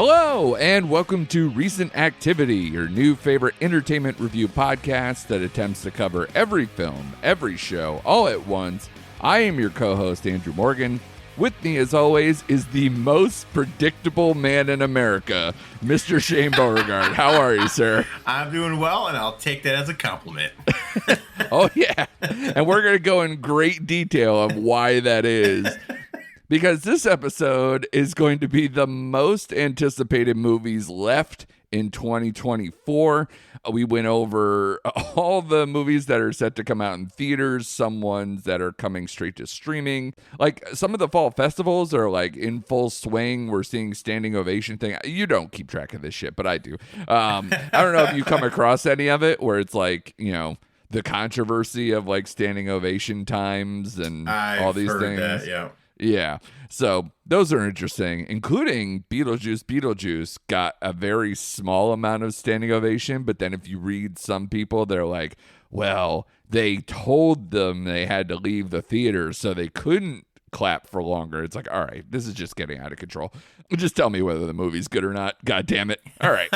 Hello, and welcome to Recent Activity, your new favorite entertainment review podcast that attempts to cover every film, every show, all at once. I am your co-host, Andrew Morgan. With me, as always, is the most predictable man in America, Mr. Shane Beauregard. How are you, sir? I'm doing well, and I'll take that as a compliment. Oh, yeah. And we're going to go in great detail of why that is. Because this episode is going to be the most anticipated movies left in 2024. We went over all the movies that are set to come out in theaters, some ones that are coming straight to streaming. Like some of the fall festivals are like in full swing. We're seeing standing ovation thing. You don't keep track of this shit, but I do. I don't know if you come across any of it where it's like, you know, the controversy of like standing ovation times and all these things. That, yeah. Yeah, so those are interesting, including Beetlejuice got a very small amount of standing ovation, but then if you read some people, they're like, well, they told them they had to leave the theater, so they couldn't clap for longer. It's like, all right, this is just getting out of control. Just tell me whether the movie's good or not. God damn it. All right.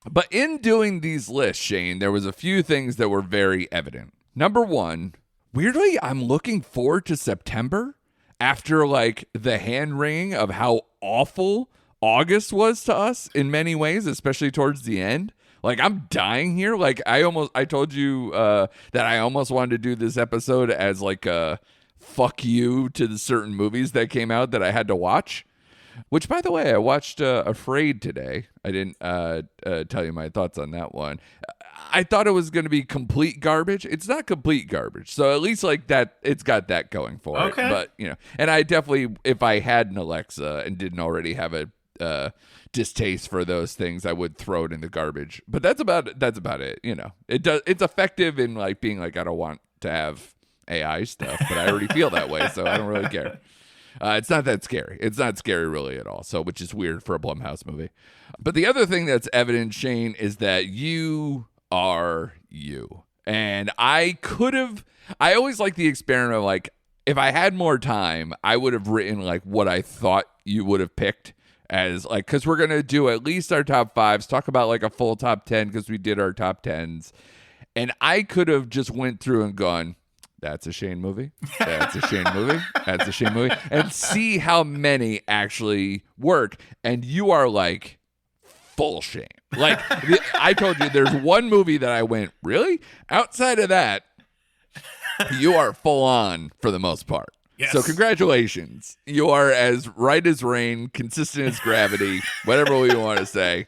But in doing these lists, Shane, there was a few things that were very evident. Number one, weirdly, I'm looking forward to September. After like the hand wringing of how awful August was to us in many ways, especially towards the end. Like I'm dying here. Like I told you that I almost wanted to do this episode as like a fuck you to the certain movies that came out that I had to watch. Which, by the way, I watched Afraid today. I didn't tell you my thoughts on that one. I thought it was going to be complete garbage. It's not complete garbage. So at least like that, it's got that going for it. But, you know, and I definitely, if I had an Alexa and didn't already have a distaste for those things, I would throw it in the garbage. But that's about it. You know, it's effective in like being like, I don't want to have AI stuff, but I already feel that way. So I don't really care. It's not that scary. It's not scary really at all. So, which is weird for a Blumhouse movie. But the other thing that's evident, Shane, is that you are you. And I always like the experiment of like, if I had more time, I would have written like what I thought you would have picked as like, because we're going to do at least our top fives, talk about like a full top 10 because we did our top 10s. And I could have just went through and gone, that's a Shane movie. That's a Shane movie. That's a Shane movie. And see how many actually work. And you are like full Shane. Like I told you, there's one movie that I went, really? Outside of that, you are full on for the most part. Yes. So congratulations. You are as right as rain, consistent as gravity, whatever we want to say.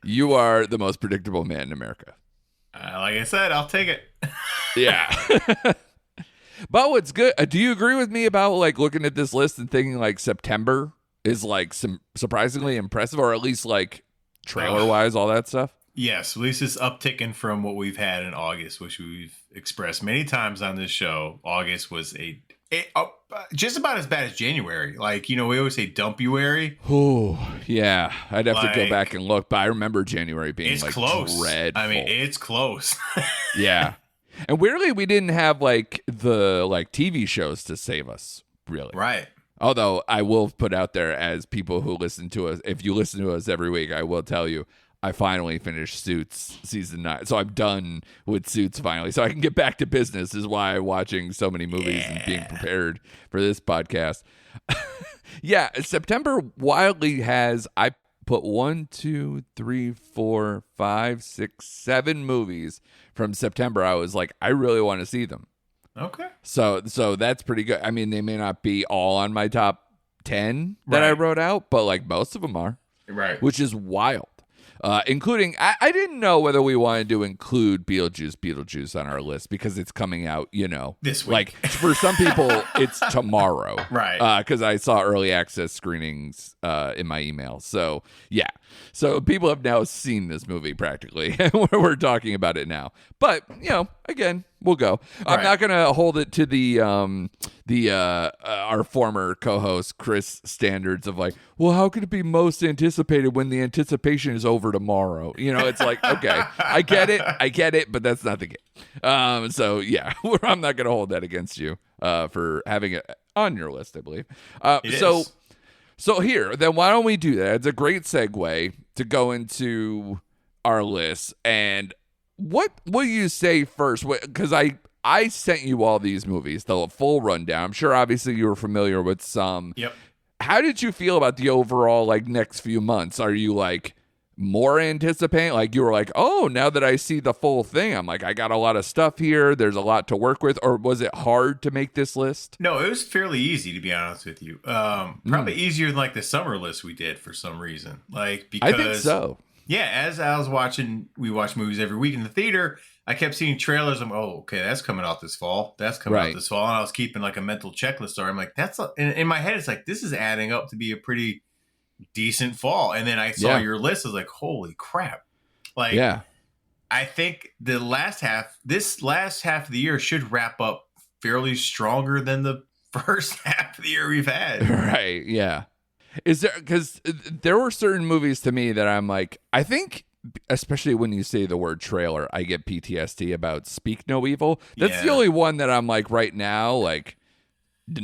You are the most predictable man in America. Like I said, I'll take it. Yeah. But what's good? Do you agree with me about like looking at this list and thinking like September is like some surprisingly impressive, or at least like trailer wise, all that stuff? Yes, at least it's upticking from what we've had in August, which we've expressed many times on this show. August was just about as bad as January. Like, you know, we always say dumpuary. Oh, yeah. I'd have to go back and look, but I remember January being like close. Dreadful. I mean, it's close. Yeah. And weirdly, we didn't have like the like TV shows to save us, really. Right. Although I will put out there as people who listen to us, if you listen to us every week, I will tell you, I finally finished Suits season 9. So I'm done with Suits finally. So I can get back to business is why I'm watching so many movies and being prepared for this podcast. Yeah, September wildly has, I put 1, 2, 3, 4, 5, 6, 7 movies from September. I was like, I really want to see them. Okay. So that's pretty good. I mean, they may not be all on my top 10 that I wrote out, but like most of them are. Right. Which is wild. Including, I didn't know whether we wanted to include Beetlejuice on our list because it's coming out, you know, this week. Like for some people, it's tomorrow, right? Because I saw early access screenings in my email. So yeah, so people have now seen this movie practically. We're talking about it now, but you know, again, we'll go. Right. I'm not gonna hold it to the our former co-host Chris standards of like, well, how could it be most anticipated when the anticipation is over tomorrow? You know, it's like, okay, I get it, but that's not the case. So yeah, I'm not gonna hold that against you for having it on your list, I believe. So here, then why don't we do that? It's a great segue to go into our list. And what will you say first? Because I sent you all these movies, the full rundown. I'm sure obviously you were familiar with some. Yep. How did you feel about the overall like next few months? Are you like more anticipating? Like you were like, oh, now that I see the full thing, I'm like, I got a lot of stuff here. There's a lot to work with. Or was it hard to make this list? No, it was fairly easy, to be honest with you. Probably easier than like the summer list we did for some reason. Like because I think so. Yeah, as I was watching, we watch movies every week in the theater. I kept seeing trailers. I'm, oh, okay, that's coming out this fall. That's coming out this fall. And I was keeping like a mental checklist. Or I'm like, in my head, it's like, this is adding up to be a pretty decent fall. And then I saw your list. I was like, holy crap. Like, I think this last half of the year should wrap up fairly stronger than the first half of the year we've had. Right. Yeah. Is there, because there were certain movies to me that I'm like, I think, especially when you say the word trailer, I get PTSD about Speak No Evil. That's the only one that I'm like right now, like,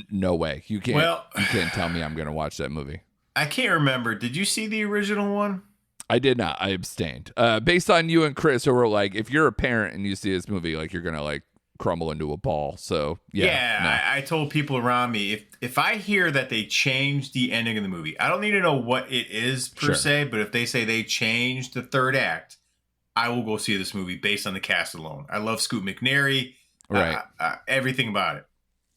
no way. You can't tell me I'm going to watch that movie. I can't remember. Did you see the original one? I did not. I abstained. Based on you and Chris, who were like, if you're a parent and you see this movie, like, you're going to like crumble into a ball. So I told people around me, if I hear that they changed the ending of the movie, I don't need to know what it is per se, but if they say they changed the third act, I will go see this movie based on the cast alone. I love Scoot McNairy, right? Everything about it,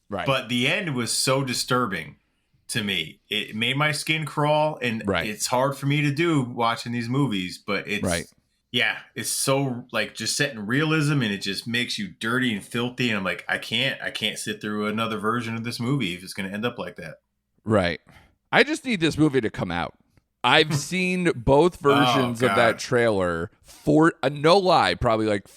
right? But the end was so disturbing to me. It made my skin crawl, and it's hard for me to do watching these movies, but it's yeah, it's so like just set in realism, and it just makes you dirty and filthy. And I'm like, I can't sit through another version of this movie if it's going to end up like that. Right. I just need this movie to come out. I've seen both versions of that trailer for no lie, probably like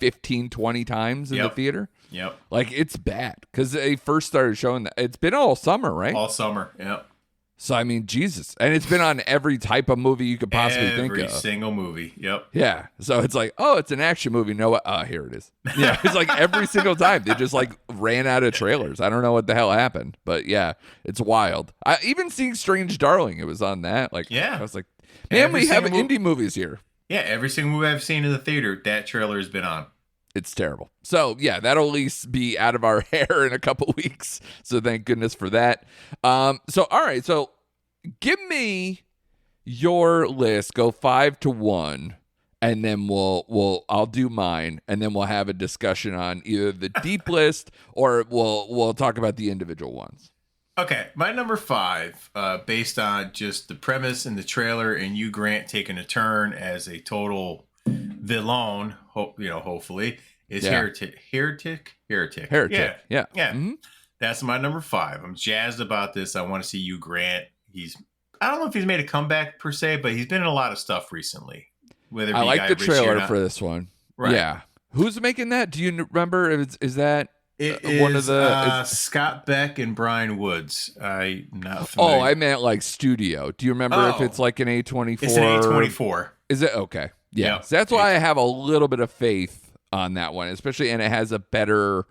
15, 20 times in the theater. Yep. Like it's bad because they first started showing that. It's been all summer, right? All summer. Yep. So, I mean, Jesus. And it's been on every type of movie you could possibly think of. Every single movie. Yep. Yeah. So it's like, oh, it's an action movie. No, here it is. Yeah. It's like every single time they just like ran out of trailers. I don't know what the hell happened, but yeah, it's wild. I even seeing Strange Darling, it was on that. Like, I was like, man, we have indie movies here. Yeah. Every single movie I've seen in the theater, that trailer has been on. It's terrible. So, yeah, that'll at least be out of our hair in a couple weeks. So, thank goodness for that. All right. So, give me your list. Go 5 to 1, and then I'll do mine, and then we'll have a discussion on either the deep list or we'll talk about the individual ones. Okay, my number 5, based on just the premise and the trailer, and you, Grant, taking a turn as a total villain, hopefully, is Heretic. Yeah. Mm-hmm. That's my number 5. I'm jazzed about this. I want to see you, Grant. I don't know if he's made a comeback per se, but he's been in a lot of stuff recently. I like the trailer for this one. Right. Yeah. Who's making that? Do you remember? Is that one of the Scott Beck and Brian Woods? I'm not familiar. Oh, I meant like studio. Do you remember if it's like an A24? It's an A24. Is it? Okay. Yeah. Yep. So that's why I have a little bit of faith on that one, especially, and it has a better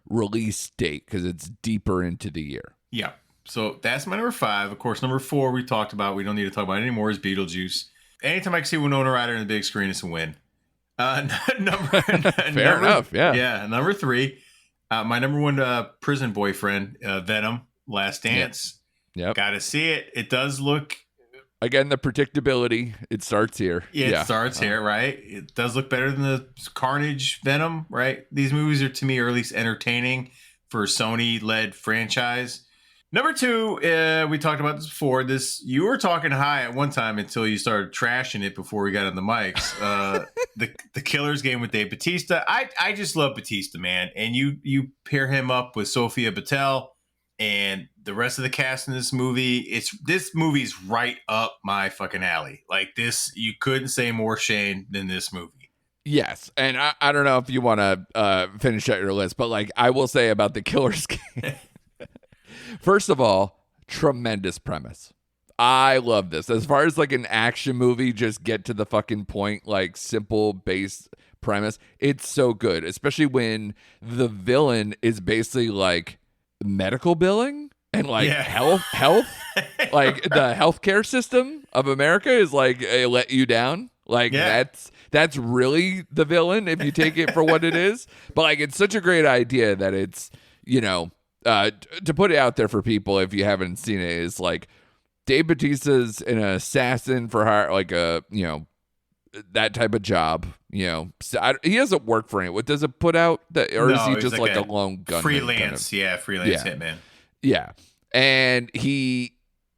release date because it's deeper into the year. Yeah. So that's my number 5. Of course, number 4 we talked about. We don't need to talk about it anymore. Is Beetlejuice. Anytime I can see Winona Ryder in the big screen, it's a win. Fair enough. Yeah. Yeah. Number 3, my number 1 prison boyfriend, Venom, Last Dance. Yep. Got to see it. It does look. Again, the predictability. It starts here. Yeah, it starts here, right? It does look better than the Carnage Venom, right? These movies are, to me, or at least entertaining for a Sony-led franchise. Number 2, we talked about this before. You were talking high at one time until you started trashing it before we got on the mics. The Killer's Game with Dave Bautista. I just love Bautista, man. And you pair him up with Sophia Boutelle and the rest of the cast in this movie. This movie's right up my fucking alley. Like this, you couldn't say more Shane than this movie. Yes, and I don't know if you want to finish out your list, but like I will say about the Killer's Game. First of all, tremendous premise. I love this. As far as like an action movie, just get to the fucking point, like simple base premise. It's so good, especially when the villain is basically like medical billing. and like Yeah. health, like the healthcare system of America is like let you down. Like that's really the villain if you take it for what it is. But like it's such a great idea that it's, you know, to put it out there for people if you haven't seen it, is like Dave Bautista's an assassin for hire, like a, you know, that type of job. You know, so he doesn't work for it. What does it put out? Or is he just like a lone gunman? Freelance, freelance hitman. Yeah, and he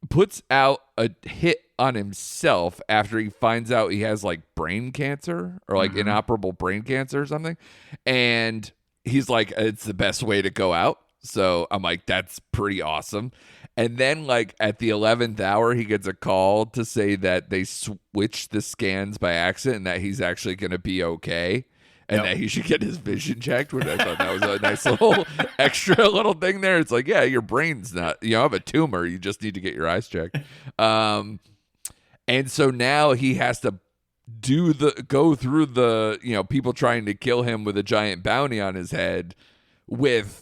puts out a hit on himself after he finds out he has like brain cancer or like inoperable brain cancer or something, and he's like, it's the best way to go out. So I'm like, that's pretty awesome. And then like at the 11th hour, he gets a call to say that they switched the scans by accident and that he's actually going to be okay. And that he should get his vision checked, which I thought that was a nice little extra little thing there. It's like, yeah, your brain's not, you know, have a tumor. You just need to get your eyes checked. And so now he has to go through the, you know, people trying to kill him with a giant bounty on his head with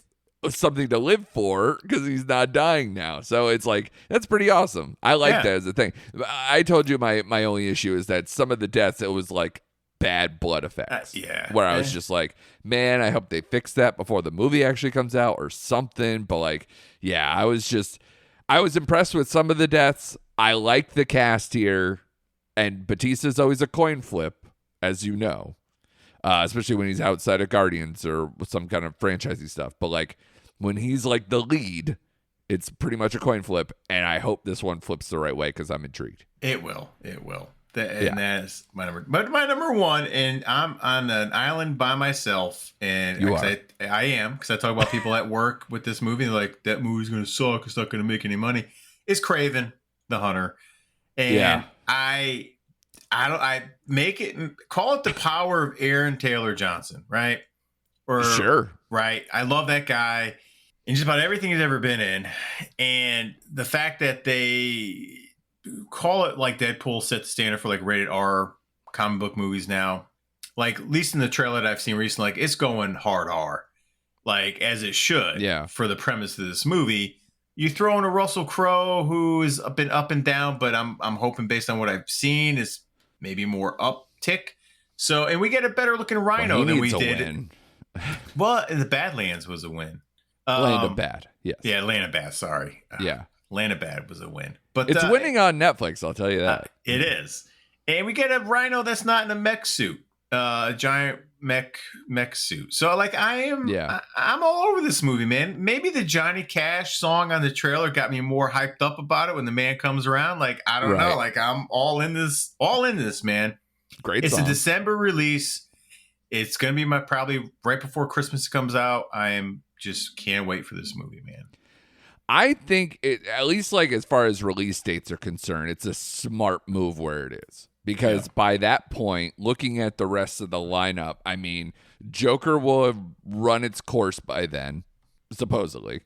something to live for because he's not dying now. So it's like, that's pretty awesome. I like that as a thing. I told you my only issue is that some of the deaths, it was like bad blood effects. Where I was just like, man, I hope they fix that before the movie actually comes out or something. But like, yeah, I was impressed with some of the deaths. I like the cast here, and Bautista's always a coin flip, as you know, especially when he's outside of Guardians or some kind of franchisey stuff. But like when he's like the lead, it's pretty much a coin flip, and I hope this one flips the right way because I'm intrigued. It will. That's my number. But my number one, and I'm on an island by myself, and I am, because I talk about people at work with this movie, like, that movie's going to suck, it's not going to make any money. It's Craven the Hunter. And I make it, call it the power of Aaron Taylor Johnson, right? Or sure. Right. I love that guy in just about everything he's ever been in. And the fact that they call it like Deadpool set the standard for like rated R comic book movies now, like at least in the trailer that I've seen recently, like it's going hard R, like as it should. For the premise of this movie, you throw in a Russell Crowe who has been up and down, but I'm hoping based on what I've seen is maybe more uptick. So, and we get a better looking Rhino than we did. Well, the Badlands was a win. Land of Bad, yes. Yeah, Land of Bad. Sorry. Land of Bad was a win, but it's winning on Netflix. I'll tell you that it is. And we get a Rhino that's not in a mech suit, a giant mech suit. So like I'm all over this movie, man. Maybe the Johnny Cash song on the trailer got me more hyped up about it when the man comes around. Like I don't know, like I'm all in this, man. Great. It's song. A December release. It's gonna be probably right before Christmas comes out. I am just can't wait for this movie, man. I think it, at least like as far as release dates are concerned, it's a smart move where it is. Because by that point, looking at the rest of the lineup, I mean, Joker will have run its course by then, supposedly.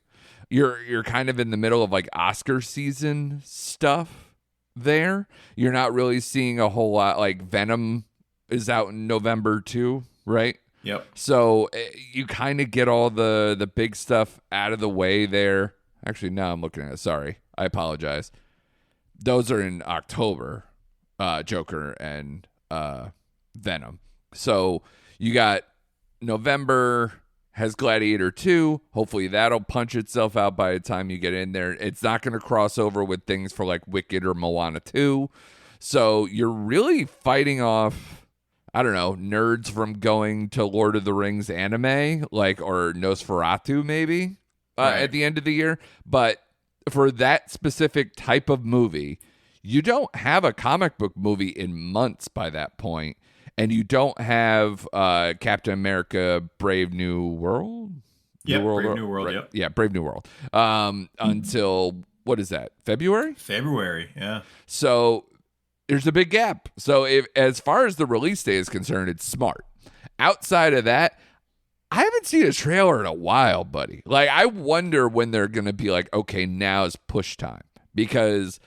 You're kind of in the middle of like Oscar season stuff there. You're not really seeing a whole lot. Like Venom is out in November too, right? Yep. So you kind of get all the big stuff out of the way there. Actually, now I'm looking at it. Sorry. I apologize. Those are in October, Joker and Venom. So you got November has Gladiator 2. Hopefully that'll punch itself out by the time you get in there. It's not going to cross over with things for like Wicked or Moana 2. So you're really fighting off, I don't know, nerds from going to Lord of the Rings anime, like, or Nosferatu maybe. At the end of the year. But for that specific type of movie, you don't have a comic book movie in months by that point, and you don't have Captain America Brave New World? Brave New World, right? Yeah, Brave New World. Until, what is that, February? February, yeah. So there's a big gap. So as far as the release date is concerned, it's smart. Outside of that, I haven't seen a trailer in a while, buddy. Like, I wonder when they're going to be like, okay, now's push time. Because,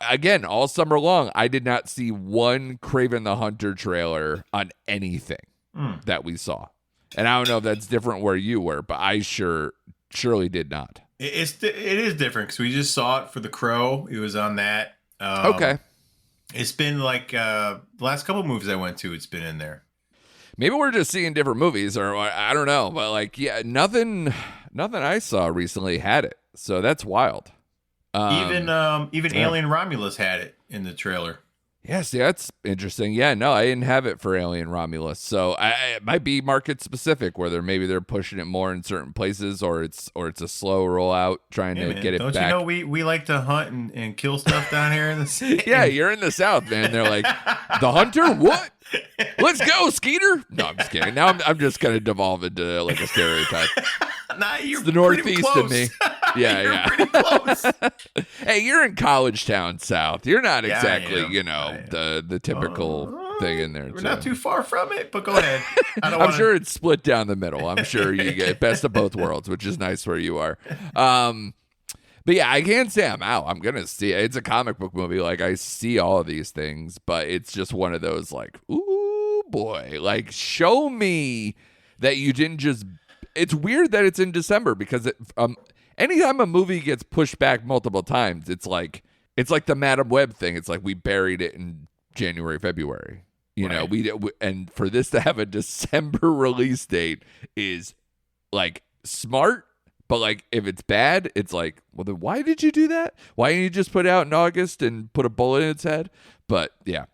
again, all summer long, I did not see one Kraven the Hunter trailer on anything that we saw. And I don't know if that's different where you were, but I surely did not. It is different because we just saw it for The Crow. It was on that. Okay. It's been like the last couple movies I went to. It's been in there. Maybe we're just seeing different movies, or I don't know. But like, yeah, nothing I saw recently had it. So that's wild. Even yeah. Alien Romulus had it in the trailer. Yes, yeah, that's interesting. Yeah, no, I didn't have it for Alien Romulus, so it might be market specific, where they're pushing it more in certain places, or it's a slow rollout trying to Man, get it don't back. you know we like to hunt and kill stuff down here in the city? Yeah, you're in the South, man. They're like, the hunter? What? Let's go, Skeeter. No, I'm just kidding. Now I'm just gonna devolve into like a stereotype. Nah, you're It's the Northeast close. of me. Yeah, you're yeah. pretty close. Hey, you're in College Town South. You're not Yeah, exactly, I am. the typical thing in there. We're too. not too far from it, but go ahead. I'm sure it's split down the middle. I'm sure you get best of both worlds, which is nice where you are. But yeah, I can't say I'm out. I'm gonna see it. It's a comic book movie. Like, I see all of these things, but it's just one of those like, ooh boy, like, show me that you didn't just. It's weird that it's in December because anytime a movie gets pushed back multiple times, it's like the Madam Web thing. It's like we buried it in January, February. You know, and for this to have a December release date is like smart, but like if it's bad, it's like, well, then why did you do that? Why didn't you just put it out in August and put a bullet in its head? But yeah,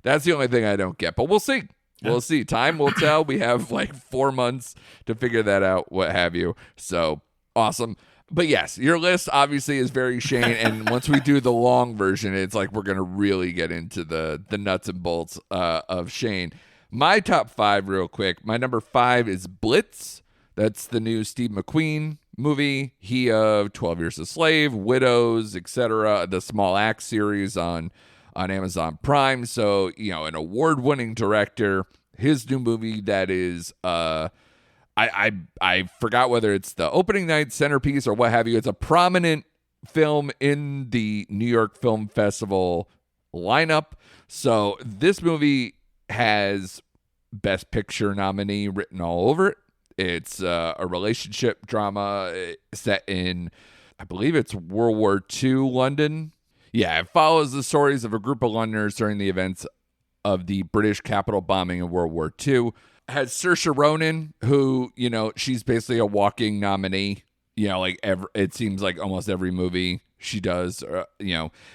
that's the only thing I don't get. But we'll see. We'll see. Time will tell. We have like 4 months to figure that out, what have you. So awesome. But yes, your list obviously is very Shane, and once we do the long version, it's like we're gonna really get into the nuts and bolts of Shane. My top 5, real quick. My number 5 is Blitz. That's the new Steve McQueen movie. He of 12 Years a Slave, Widows, etc. The Small Axe series on Amazon Prime. So, an award-winning director. His new movie that is I forgot whether it's the opening night centerpiece or what have you. It's a prominent film in the New York Film Festival lineup. So this movie has Best Picture nominee written all over it. It's a relationship drama set in, I believe it's World War II London. Yeah, it follows the stories of a group of Londoners during the events of the British Capitol bombing in World War II. Has Saoirse Ronan, who, she's basically a walking nominee. It seems like almost every movie she does,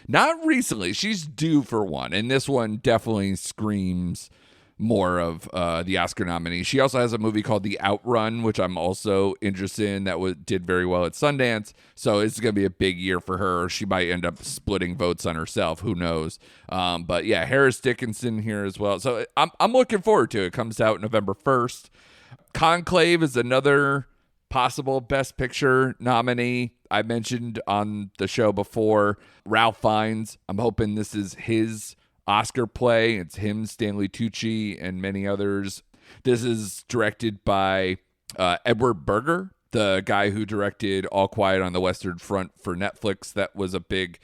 not recently. She's due for one, and this one definitely screams more of the Oscar nominee. She also has a movie called The Outrun, which I'm also interested in, that did very well at Sundance. So it's going to be a big year for her. She might end up splitting votes on herself. Who knows? But yeah, Harris Dickinson here as well. So I'm looking forward to it. It comes out November 1st. Conclave is another possible Best Picture nominee. I mentioned on the show before, Ralph Fiennes. I'm hoping this is his Oscar play. It's him, Stanley Tucci, and many others. This is directed by Edward Berger, the guy who directed All Quiet on the Western Front for Netflix. That was a big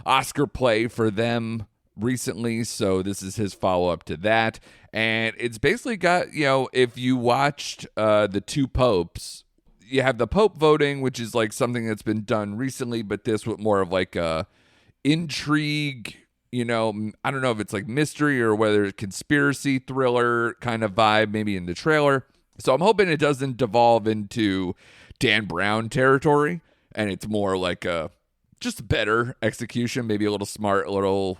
Oscar play for them recently, so this is his follow-up to that. And it's basically got, if you watched The Two Popes, you have the Pope voting, which is like something that's been done recently, but this with more of like a intrigue, I don't know if it's like mystery or whether it's conspiracy thriller kind of vibe, maybe in the trailer. So I'm hoping it doesn't devolve into Dan Brown territory, and it's more like a just better execution, maybe a little smart, a little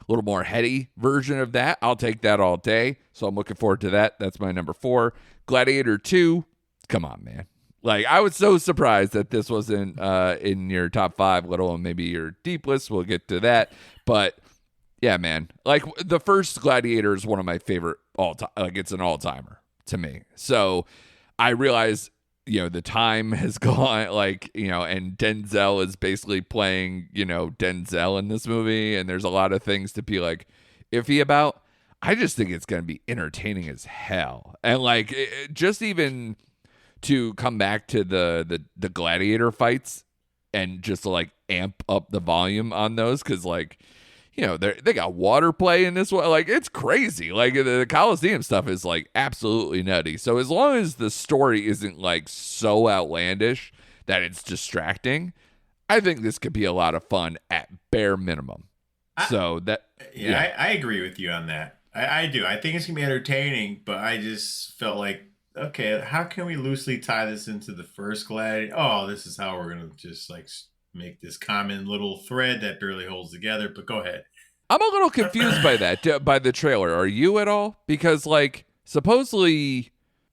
more heady version of that. I'll take that all day. So I'm looking forward to that. That's my number 4. Gladiator 2. Come on, man. Like, I was so surprised that this wasn't in your top 5, let alone maybe your deep list. We'll get to that. But yeah, man. Like, the first Gladiator is one of my favorite all-time. Like, it's an all-timer to me. So I realize, the time has gone, and Denzel is basically playing, Denzel in this movie. And there's a lot of things to be, like, iffy about. I just think it's going to be entertaining as hell. And, like, just even to come back to the Gladiator fights and just to, like, amp up the volume on those. Because, like, they got water play in this one. Like, it's crazy. Like, the Coliseum stuff is, like, absolutely nutty. So as long as the story isn't, like, so outlandish that it's distracting. I think this could be a lot of fun at bare minimum. I agree with you on that. I do. I think it's gonna be entertaining, but I just felt like, okay, how can we loosely tie this into the first Gladiator? Oh, this is how we're gonna just like make this common little thread that barely holds together. But go ahead. I'm a little confused by that, by the trailer. Are you at all? Because, like, supposedly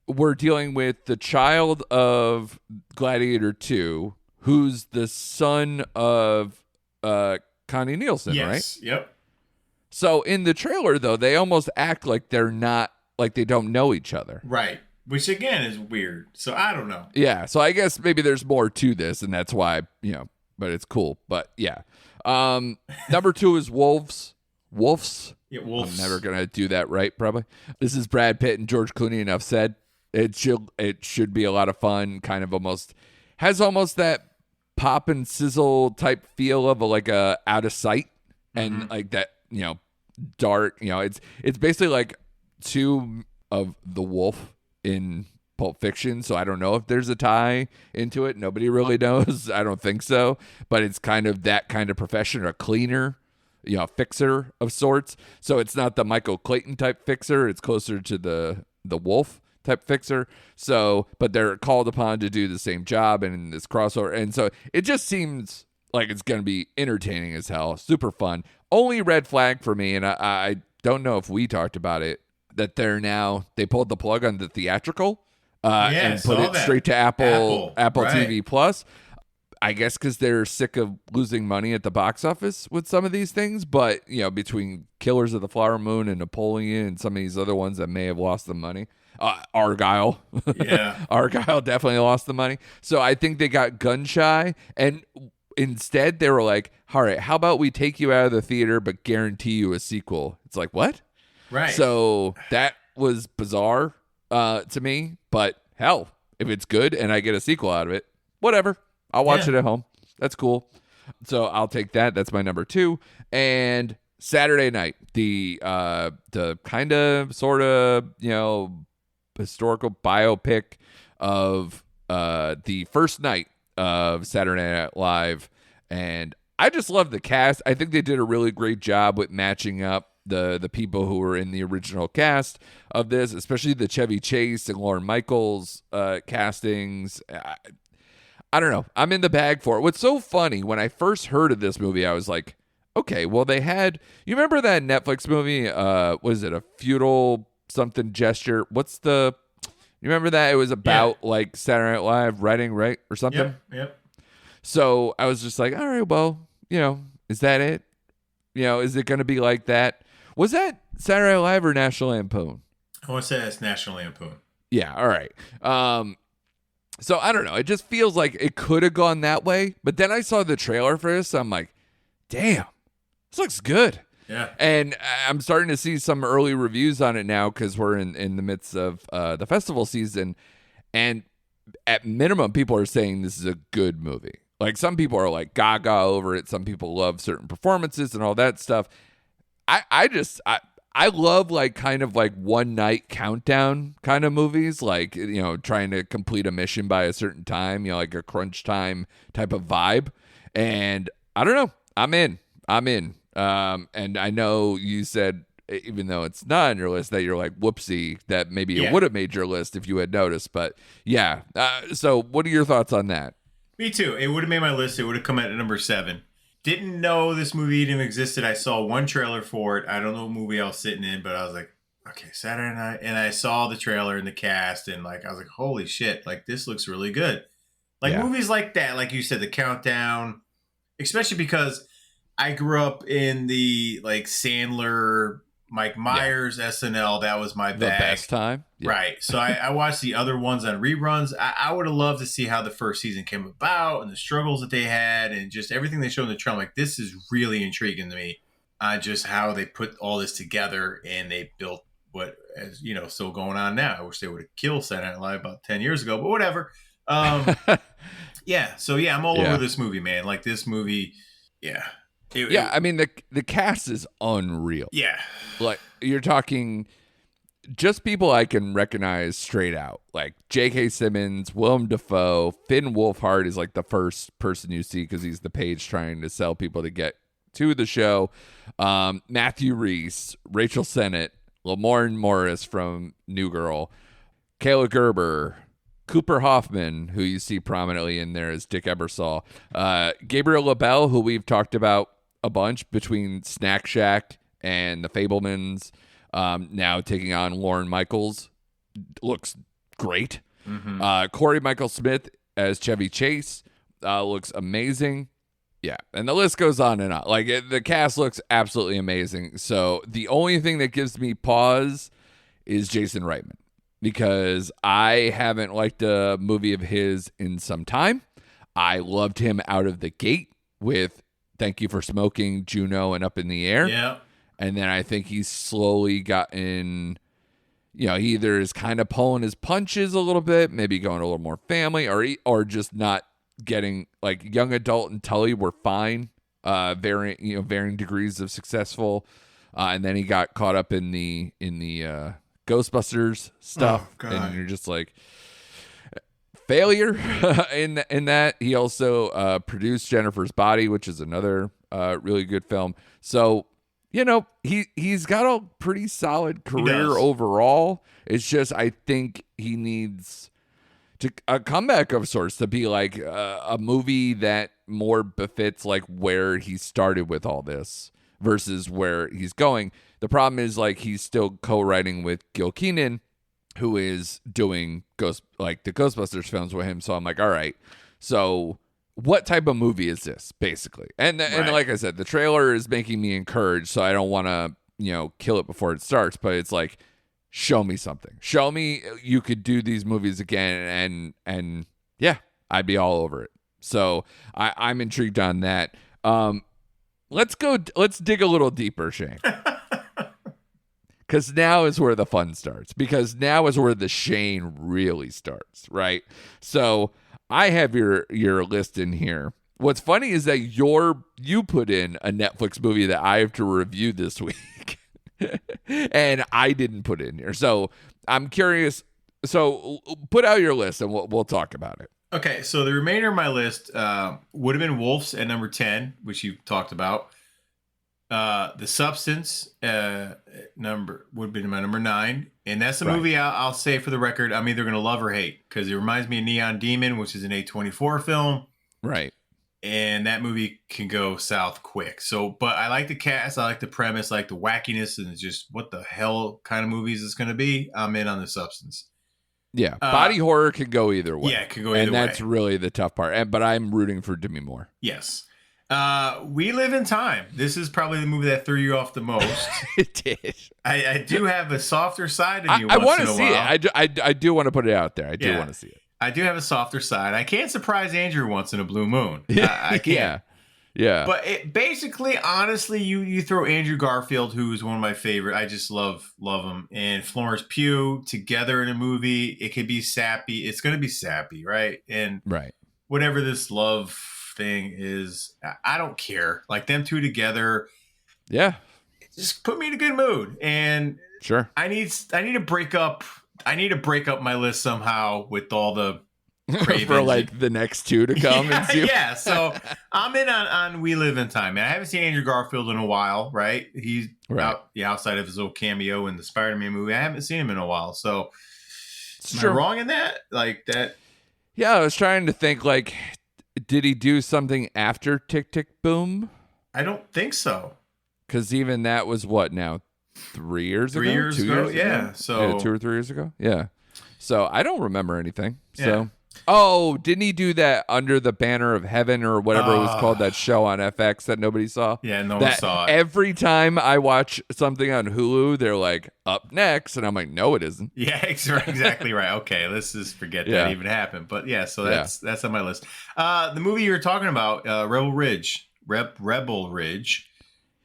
we're dealing with the child of Gladiator 2, who's the son of Connie Nielsen, Yes. right? Yep. So in the trailer, though, they almost act like they're not, like they don't know each other. Right. Which, again, is weird. So I don't know. Yeah. So I guess maybe there's more to this, and that's why, but it's cool. But yeah. Number 2 is Wolves. Wolves. Yeah, Wolves. I'm never gonna do that right, probably. This is Brad Pitt and George Clooney. Enough said. It should be a lot of fun. Kind of has almost that pop and sizzle type feel of like a Out of Sight, and like that dark. It's basically like 2 of the Wolf in Pulp Fiction, so I don't know if there's a tie into it. Nobody really knows. I don't think so, but it's kind of that kind of profession, a cleaner, fixer of sorts. So it's not the Michael Clayton type fixer. It's closer to the Wolf type fixer. So, but they're called upon to do the same job and in this crossover, and so it just seems like it's going to be entertaining as hell, super fun. Only red flag for me, and I don't know if we talked about it, that they pulled the plug on the theatrical. And put it straight to Apple right. TV Plus. I guess because they're sick of losing money at the box office with some of these things. But, between Killers of the Flower Moon and Napoleon and some of these other ones that may have lost the money. Argyle. Yeah. Argyle definitely lost the money. So I think they got gun shy. And instead they were like, all right, how about we take you out of the theater but guarantee you a sequel? It's like, what? Right. So that was bizarre to me, but hell, if it's good and I get a sequel out of it, whatever. I'll watch it at home. That's cool. So I'll take that. That's my number 2. And Saturday night, the kind of sort of historical biopic of the first night of Saturday Night Live, and I just love the cast. I think they did a really great job with matching up the people who were in the original cast of this, especially the Chevy Chase and Lorne Michaels castings. I don't know. I'm in the bag for it. What's so funny, when I first heard of this movie, I was like, okay, well, you remember that Netflix movie? Was it A Futile Something Gesture? You remember that? It was about like Saturday Night Live writing, right? Or something? Yep. So I was just like, all right, well, is that it? Is it going to be like that? Was that Saturday Night Live or National Lampoon? I want to say that's National Lampoon. Yeah, all right. So I don't know. It just feels like it could have gone that way. But then I saw the trailer for this. So I'm like, damn, this looks good. Yeah. And I'm starting to see some early reviews on it now because we're in the midst of the festival season. And at minimum, people are saying this is a good movie. Like, some people are like gaga over it. Some people love certain performances and all that stuff. I love like kind of like one night countdown kind of movies, like, trying to complete a mission by a certain time, like a crunch time type of vibe. And I don't know. I'm in. And I know you said, even though it's not on your list, that you're like, whoopsie, that maybe it would have made your list if you had noticed. But yeah. So what are your thoughts on that? Me too. It would have made my list. It would have come at number 7. Didn't know this movie even existed. I saw one trailer for it. I don't know what movie I was sitting in, but I was like, okay, Saturday night. And I saw the trailer and the cast, and like, I was like, holy shit, like, this looks really good. Like, movies like that, like you said, the countdown, especially because I grew up in the like Sandler, Mike Myers, SNL. That was my bag. The best time. Yeah. Right. So I watched the other ones on reruns. I would have loved to see how the first season came about and the struggles that they had and just everything they showed in the trailer. Like, this is really intriguing to me. Just how they put all this together and they built what, as still going on now. I wish they would have killed Saturday Night Live about 10 years ago, but whatever. Yeah. So I'm all over this movie, man. Like, this movie. Yeah. I mean, the cast is unreal. Yeah. Like, you're talking just people I can recognize straight out, like J.K. Simmons, Willem Dafoe, Finn Wolfhard is like the first person you see because he's the page trying to sell people to get to the show. Matthew Rhys, Rachel Sennett, Lamorne Morris from New Girl, Kayla Gerber, Cooper Hoffman, who you see prominently in there as Dick Ebersol, Gabriel LaBelle, who we've talked about a bunch between Snack Shack and The Fablemans, now taking on Lauren Michaels, looks great. Corey Michael Smith as Chevy Chase looks amazing. Yeah, and the list goes on and on. Like, the cast looks absolutely amazing. So the only thing that gives me pause is Jason Reitman, because I haven't liked a movie of his in some time. I loved him out of the gate with Thank You for Smoking, Juno, and Up in the Air. Yeah. And then I think he's slowly gotten, he either is kind of pulling his punches a little bit, maybe going a little more family, or just not getting, like, young adult and Tully were fine, varying degrees of successful. And then he got caught up in the Ghostbusters stuff, and you're just like, failure in that. He also produced Jennifer's Body, which is another really good film. So, he's got a pretty solid career overall. It's just, I think he needs a comeback of sorts to be like a movie that more befits like where he started with all this versus where he's going. The problem is, like, he's still co-writing with Gil Kenan, who is doing the Ghostbusters films with him. So I'm like, all right, so what type of movie is this, basically? And like I said, the trailer is making me encouraged, so I don't want to, kill it before it starts. But it's like, show me something. Show me you could do these movies again, and yeah, I'd be all over it. So I'm intrigued on that. Let's dig a little deeper, Shane. Because now is where the fun starts. Because now is where the Shane really starts, right? So I have your list in here. What's funny is that you put in a Netflix movie that I have to review this week, and I didn't put it in here. So I'm curious. So put out your list, and we'll talk about it. Okay, so the remainder of my list would have been Wolves at number 10, which you talked about. The Substance would have been my number 9, and that's a movie I'll say for the record I'm either gonna love or hate, because it reminds me of Neon Demon, which is an A24 film, right? And that movie can go south quick. So, but I like the cast, I like the premise, I like the wackiness, and it's just what the hell kind of movies it's gonna be. I'm in on The Substance. Yeah, body horror can go either way. Yeah, it can go either way, and that's really the tough part. But I'm rooting for Demi Moore. Yes. We Live in Time. This is probably the movie that threw you off the most. It did. I do have a softer side of you. I want to see it. I do want to put it out there. I do want to see it. I do have a softer side. I can't surprise Andrew once in a blue moon. Yeah, I can't. Yeah. But it basically, honestly, you throw Andrew Garfield, who is one of my favorite. I just love him, and Florence Pugh together in a movie. It could be sappy. It's going to be sappy, right? And whatever this love thing is, I don't care. Like, them two together, just put me in a good mood. And sure, I need to break up my list somehow with all the for like the next two to come. Yeah, so I'm in on We Live in Time. Man, I haven't seen Andrew Garfield in a while, right? He's outside of his little cameo in the Spider-Man movie. I haven't seen him in a while. So am I wrong in that? Like that? Yeah, I was trying to think, like, did he do something after Tick Tick Boom? I don't think so. Because even that was what now? 3 years ago? 2 years ago? Yeah. So 2 or 3 years ago? Yeah. So I don't remember anything. So oh, didn't he do that Under the Banner of Heaven or whatever it was called, that show on FX that nobody saw? Yeah, no one saw it. Every time I watch something on Hulu, they're like, up next. And I'm like, no, it isn't. Yeah, exactly right. Okay, let's just forget that even happened. But yeah, so that's on my list. The movie you were talking about, Rebel Ridge. Rebel Ridge.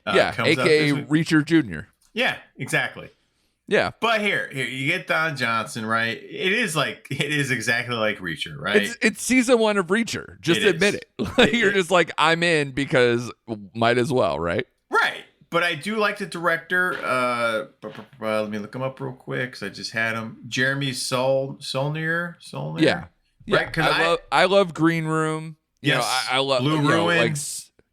A.K.A. Reacher Jr. Yeah, exactly. Yeah. But here you get Don Johnson, right? It is exactly like Reacher, right? It's season 1 of Reacher. Just admit it. Like, you're just like, I'm in because might as well, right? Right. But I do like the director. Let me look him up real quick because I just had him. Jeremy Solnier. Yeah. Yeah. Right? Because I love Green Room. You know, yes, I love Blue Ruin.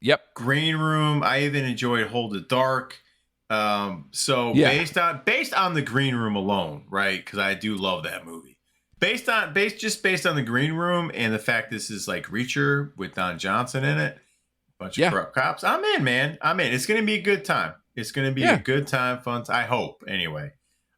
Yep. Green Room. I even enjoyed Hold the Dark. So Yeah. based on the Green Room alone, right? Because I do love that movie. Based on the Green Room and the fact this is like Reacher with Don Johnson in it, bunch of corrupt cops. I'm in, man. I'm in. It's gonna be a good time. It's gonna be a good time, fun. I hope, anyway.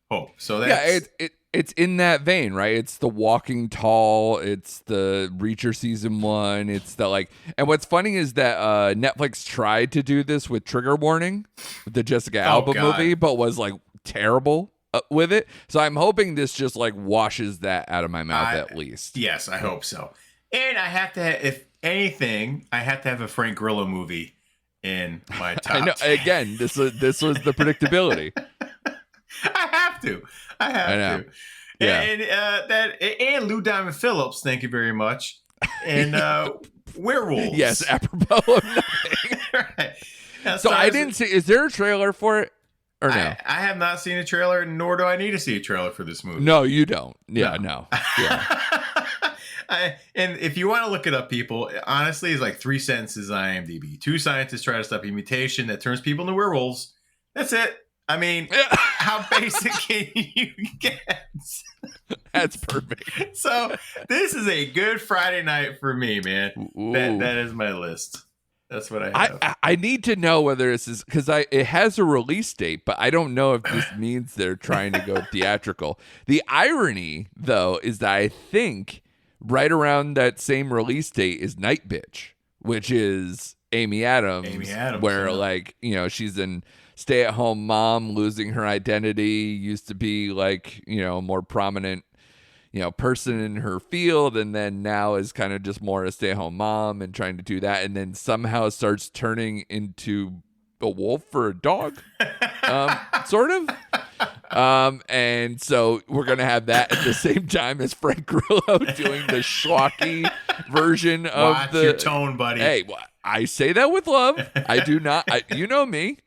Hope. So that's it's in that vein, right? It's the Walking Tall. It's the Reacher season 1. It's the like. And what's funny is that Netflix tried to do this with Trigger Warning, the Jessica Alba movie, but was like terrible with it. So I'm hoping this just like washes that out of my mouth at least. Yes, I hope so. And I have to, if anything, I have to have a Frank Grillo movie in my top. I know. 10. Again, this was the predictability. I have to. Yeah. And Lou Diamond Phillips, thank you very much. And werewolves. Yes, apropos of nothing. Right. Now, so I didn't see. Is there a trailer for it or no? I have not seen a trailer, nor do I need to see a trailer for this movie. No, you don't. Yeah, no. Yeah. And if you want to look it up, people, honestly, it's like 3 sentences on IMDb. 2 scientists try to stop a mutation that turns people into werewolves. That's it. I mean, how basic can you get? That's perfect. So this is a good Friday night for me, man. That is my list. That's what I have. I need to know whether this is because it has a release date, but I don't know if this means they're trying to go theatrical. The irony, though, is that I think right around that same release date is Night Bitch, which is Amy Adams, where like, you know, she's an stay-at-home mom losing her identity, used to be like, you know, more prominent, you know, person in her field, and then now is kind of just more a stay-at-home mom and trying to do that, and then somehow starts turning into a wolf or a dog, sort of. And so we're gonna have that at the same time as Frank Grillo doing the schlocky version of Watch your tone, buddy. Hey, I say that with love. I do not. You know me.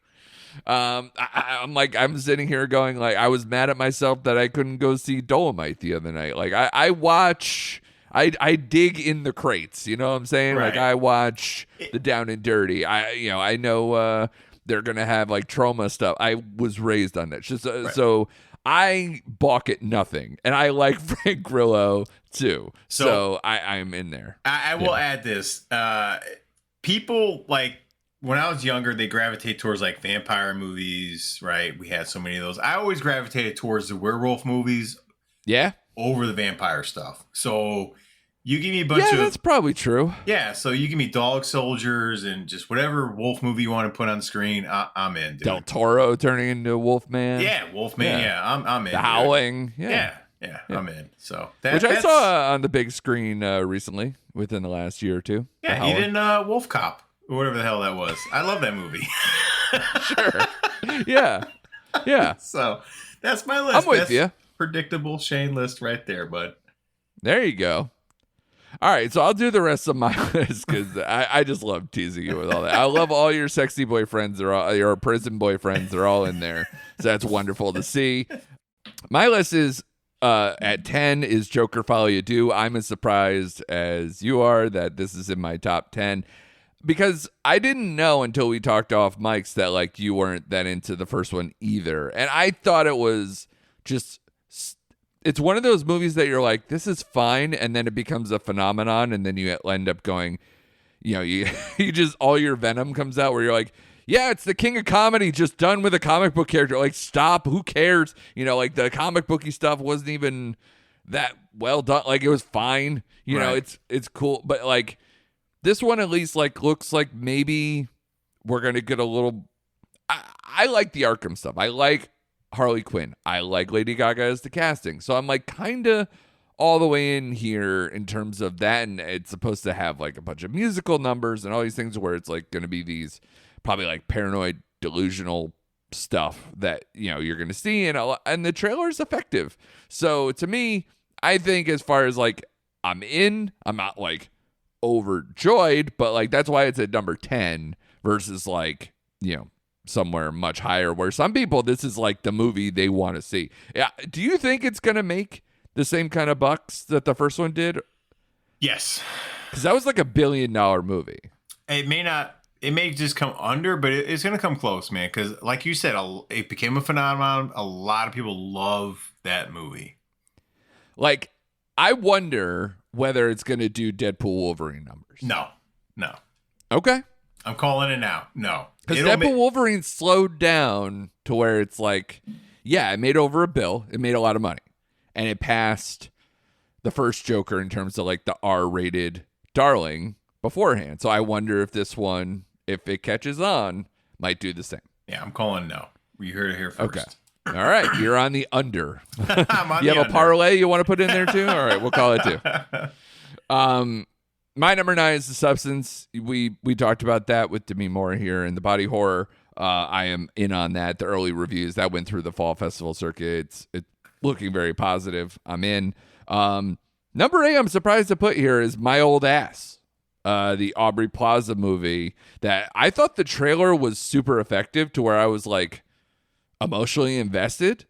I'm like, I'm sitting here going like, I was mad at myself that I couldn't go see Dolomite the other night. Like I watch, I dig in the crates, you know what I'm saying? Right. Like I watch the Down and Dirty. I know, they're going to have like trauma stuff. I was raised on that. Just, so I balk at nothing, and I like Frank Grillo too. So I'm in there. I will add this, people like, when I was younger, they gravitate towards like vampire movies, right? We had so many of those. I always gravitated towards the werewolf movies, over the vampire stuff. So you give me a bunch of that's probably true. Yeah, so you give me Dog Soldiers and just whatever wolf movie you want to put on the screen, I'm in. Dude. Del Toro turning into Wolfman. Yeah, Wolfman. Yeah, I'm in. The Howling. Yeah, I'm in. So which I saw on the big screen recently, within the last year or two. Yeah, even Wolf Cop. Or whatever the hell that was. I love that movie. Sure. Yeah. So that's my list. I'm with you. Predictable Shane list right there, bud. There you go. All right, so I'll do the rest of my list because I just love teasing you with all that. I love all your sexy boyfriends. They're all your prison boyfriends. They're all in there. So that's wonderful to see. My list is at 10 is Joker Follow You Do. I'm as surprised as you are that this is in my top 10. Because I didn't know until we talked off mics that like you weren't that into the first one either. And I thought it was just, it's one of those movies that you're like, this is fine. And then it becomes a phenomenon. And then you end up going, you know, you just, all your venom comes out where you're like, yeah, it's the king of comedy just done with a comic book character. Like, stop. Who cares? You know, like the comic booky stuff wasn't even that well done. Like it was fine. You know, it's cool. But like, this one at least like looks like maybe we're gonna get a little. I like the Arkham stuff. I like Harley Quinn. I like Lady Gaga as the casting. So I'm like kind of all the way in here in terms of that, and it's supposed to have like a bunch of musical numbers and all these things where it's like gonna be these probably like paranoid, delusional stuff that you know you're gonna see, and the trailer is effective. So to me, I think as far as like I'm not like overjoyed, but like that's why it's at number 10 versus like, you know, somewhere much higher, where some people, this is like the movie they want to see. Yeah. Do you think it's going to make the same kind of bucks that the first one did? Yes. Because that was like $1 billion movie. It may not. It may just come under, but it's going to come close, man. Because, like you said, it became a phenomenon. A lot of people love that movie. Like, I wonder whether it's going to do Deadpool Wolverine numbers. No. Okay. I'm calling it now. No. Because Deadpool Wolverine slowed down to where it's like, yeah, it made over $1 billion. It made a lot of money. And it passed the first Joker in terms of like the R-rated darling beforehand. So I wonder if this one, if it catches on, might do the same. Yeah, I'm calling no. We heard it here first. Okay. All right. You're on the under. I'm on You the have under. a parlay you want to put in there too? All right. We'll call it two. My number 9 is The Substance. We talked about that with Demi Moore here in the body horror. I am in on that. The early reviews that went through the fall festival circuit. It's looking very positive. I'm in. Number 8, I'm surprised to put here is My Old Ass, the Aubrey Plaza movie that I thought the trailer was super effective to where I was like emotionally invested,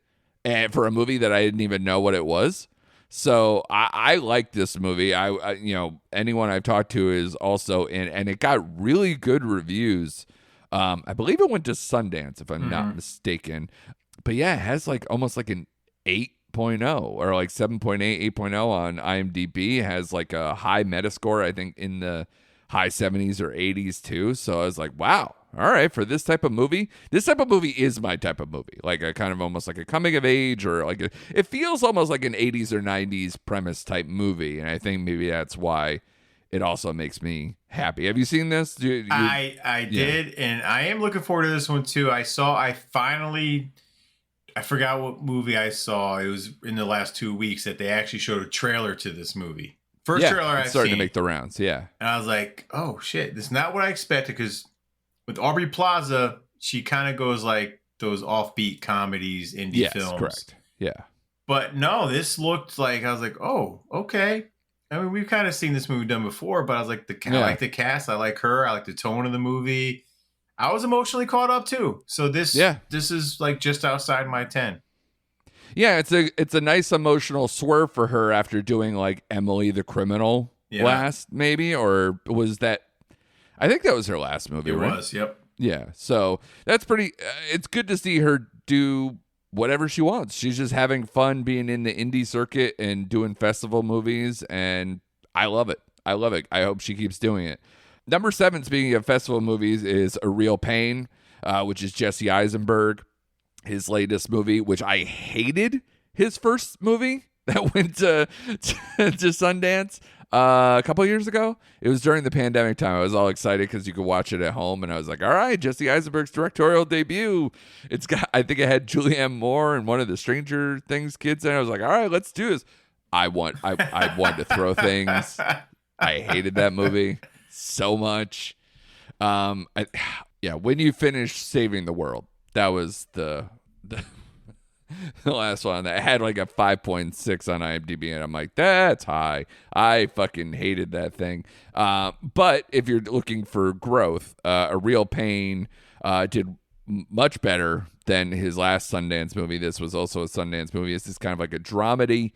and for a movie that I didn't even know what it was. So I like this movie. I anyone I've talked to is also in, and it got really good reviews. I believe it went to Sundance, if I'm not mistaken. But yeah, it has like almost like an 8.0 or like 7.8, 8.0 on IMDb. It has like a high Metascore, I think in the high 70s or 80s too. So I was like, wow. All right, for this type of movie is my type of movie. Like a kind of almost like a coming of age, or like it feels almost like an 80s or 90s premise type movie. And I think maybe that's why it also makes me happy. Have you seen this? I did, and I am looking forward to this one too. I forgot what movie I saw. It was in the last 2 weeks that they actually showed a trailer to this movie. First trailer I've starting seen. To make the rounds, yeah. And I was like, oh shit, this is not what I expected, because with Aubrey Plaza, she kind of goes like those offbeat comedies, indie films. Yes, correct. Yeah. But no, this looked like, I was like, oh, okay. I mean, we've kind of seen this movie done before, but I was like, I like the cast. I like her. I like the tone of the movie. I was emotionally caught up too. So this is like just outside my 10. Yeah, it's a nice emotional swerve for her after doing like Emily the Criminal last, maybe, or was that? I think that was her last movie. It right? was, yep. Yeah, so that's pretty. It's good to see her do whatever she wants. She's just having fun being in the indie circuit and doing festival movies, and I love it. I hope she keeps doing it. Number 7, speaking of festival movies, is A Real Pain, which is Jesse Eisenberg, his latest movie, which I hated his first movie that went to Sundance a couple years ago. It was during the pandemic time. I was all excited because you could watch it at home, and I was like, all right, Jesse Eisenberg's directorial debut. I think it had Julianne Moore and one of the Stranger Things kids, and I was like, all right, let's do this. I wanted to throw things. I hated that movie so much. When you finish Saving the World, that was the last one that had like a 5.6 on IMDb, and I'm like, that's high. I fucking hated that thing. But if you're looking for growth, A Real Pain did much better than his last Sundance movie. This was also a Sundance movie. This is kind of like a dramedy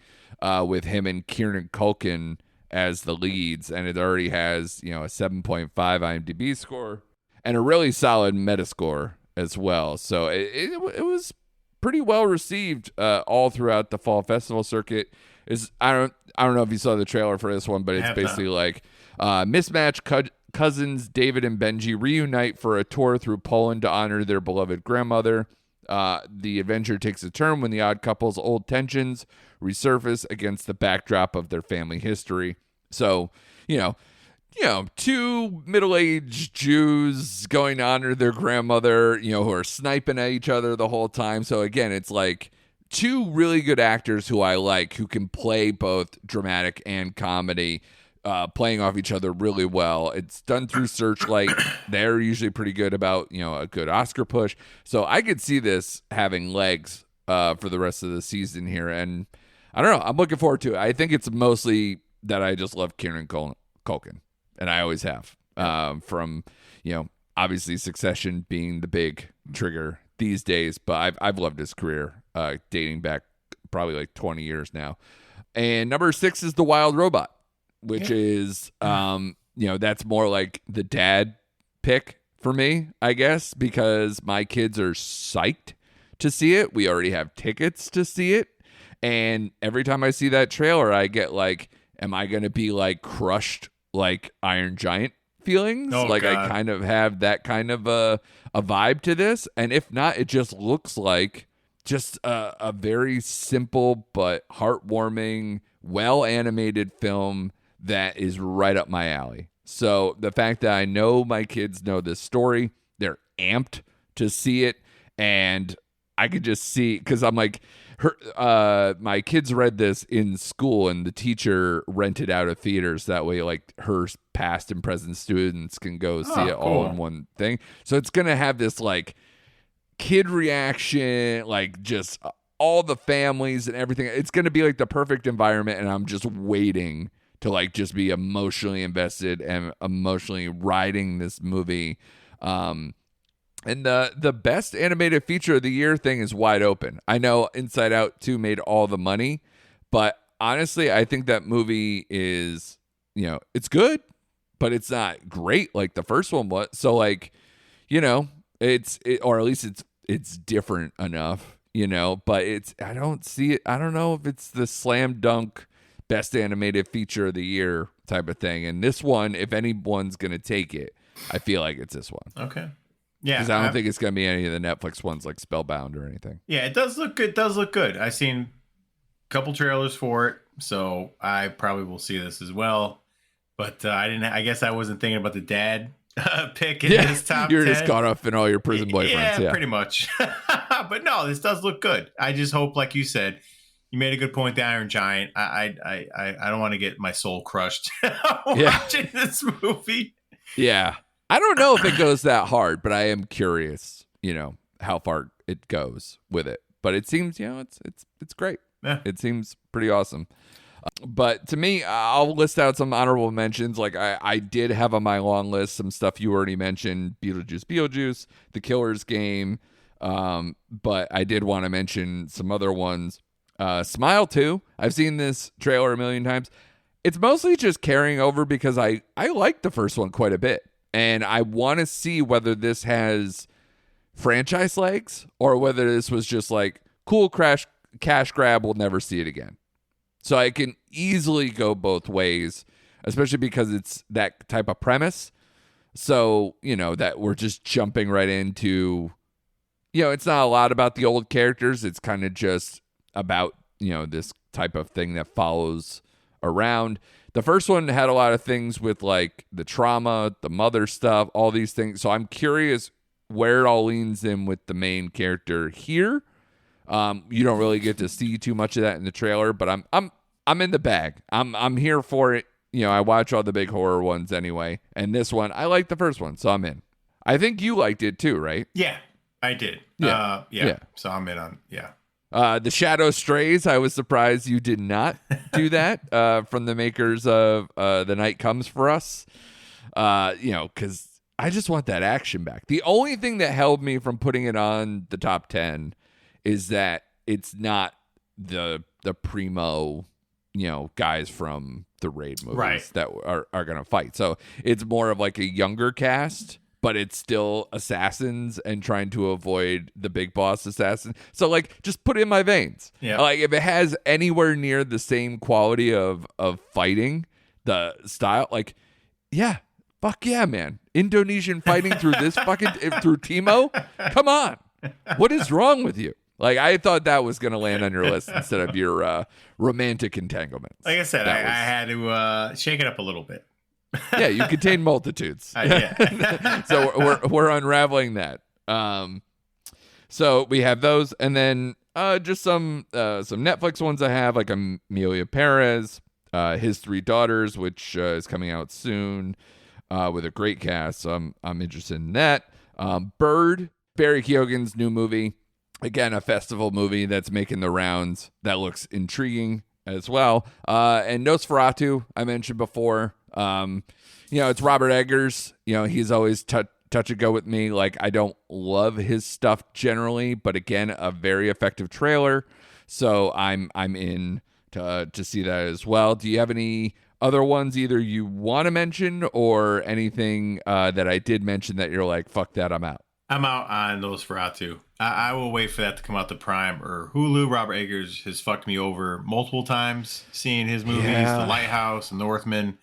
with him and Kieran Culkin as the leads, and it already has a 7.5 IMDb score and a really solid Metascore as well. So it was pretty well received all throughout the fall festival circuit. I don't know if you saw the trailer for this one, but it's basically like mismatched cousins David and Benji reunite for a tour through Poland to honor their beloved grandmother. The adventure takes a turn when the odd couple's old tensions resurface against the backdrop of their family history. So, two middle-aged Jews going to honor their grandmother, who are sniping at each other the whole time. So again, it's like two really good actors who I like, who can play both dramatic and comedy, playing off each other really well. It's done through Searchlight. They're usually pretty good about, a good Oscar push. So I could see this having legs for the rest of the season here. And I don't know. I'm looking forward to it. I think it's mostly that I just love Kieran Culkin. And I always have, from, obviously Succession being the big trigger these days, but I've loved his career, dating back probably like 20 years now. And number 6 is The Wild Robot, which is, that's more like the dad pick for me, I guess, because my kids are psyched to see it. We already have tickets to see it. And every time I see that trailer, I get like, am I going to be like crushed like Iron Giant feelings? God. I kind of have that kind of a vibe to this. And if not, it just looks like just a very simple but heartwarming, well-animated film that is right up my alley. So the fact that I know my kids know this story, they're amped to see it, and I could just see, because I'm like, my kids read this in school, and the teacher rented out of theaters. That way, like, her past and present students can go see it all in one thing. So it's going to have this, like, kid reaction, like, just all the families and everything. It's going to be, like, the perfect environment, and I'm just waiting to, like, just be emotionally invested and emotionally riding this movie. And the best animated feature of the year thing is wide open. I know Inside Out 2 made all the money, but honestly, I think that movie is, it's good, but it's not great like the first one was. So, like, or at least it's different enough, but I don't see it. I don't know if it's the slam dunk best animated feature of the year type of thing. And this one, if anyone's going to take it, I feel like it's this one. Okay. Yeah, because I don't think it's going to be any of the Netflix ones like Spellbound or anything. Yeah, it does look good. It does look good. I've seen a couple trailers for it, so I probably will see this as well. But I guess I wasn't thinking about the dad pick in this top 10. You're just caught up in all your prison boyfriends. Yeah, pretty much. But no, this does look good. I just hope, like you said, you made a good point. The Iron Giant. I don't want to get my soul crushed watching this movie. Yeah. I don't know if it goes that hard, but I am curious, how far it goes with it. But it seems, it's great. Yeah. It seems pretty awesome. But to me, I'll list out some honorable mentions. Like I did have on my long list some stuff you already mentioned: Beetlejuice, The Killer's Game. But I did want to mention some other ones. Smile 2. I've seen this trailer a million times. It's mostly just carrying over because I liked the first one quite a bit. And I want to see whether this has franchise legs or whether this was just like cool cash grab. We'll never see it again. So I can easily go both ways, especially because it's that type of premise. So, that we're just jumping right into, it's not a lot about the old characters. It's kind of just about, this type of thing that follows around. The first one had a lot of things with like the trauma, the mother stuff, all these things. So I'm curious where it all leans in with the main character here. You don't really get to see too much of that in the trailer, but I'm in the bag. I'm here for it. I watch all the big horror ones anyway, and this one I like the first one, so I'm in. I think you liked it too, right? Yeah, I did. Yeah. So I'm in on The Shadow Strays, I was surprised you did not do that from the makers of The Night Comes for Us. Because I just want that action back. The only thing that held me from putting it on the top 10 is that it's not the primo, guys from the Raid movies that are going to fight. So it's more of like a younger cast, but it's still assassins and trying to avoid the big boss assassin. So, like, just put it in my veins. Yeah. Like, if it has anywhere near the same quality of fighting, the style, like, yeah, fuck yeah, man. Indonesian fighting through this fucking, through Timo? Come on. What is wrong with you? Like, I thought that was going to land on your list instead of your romantic entanglements. Like I said, I had to shake it up a little bit. Yeah, you contain multitudes. Yeah. So we're unraveling that. So we have those, and then just some Netflix ones I have, like Amelia Perez, His Three Daughters, which is coming out soon with a great cast. So I'm interested in that. Bird, Barry Keoghan's new movie. Again, a festival movie that's making the rounds. That looks intriguing as well. And Nosferatu, I mentioned before. It's Robert Eggers. He's always touch and go with me. Like, I don't love his stuff generally, but again, a very effective trailer. So I'm in to see that as well. Do you have any other ones either you want to mention or anything that I did mention that you're like, fuck that, I'm out? I'm out on Nosferatu. I will wait for that to come out to Prime or Hulu. Robert Eggers has fucked me over multiple times seeing his movies, The Lighthouse, The Northman.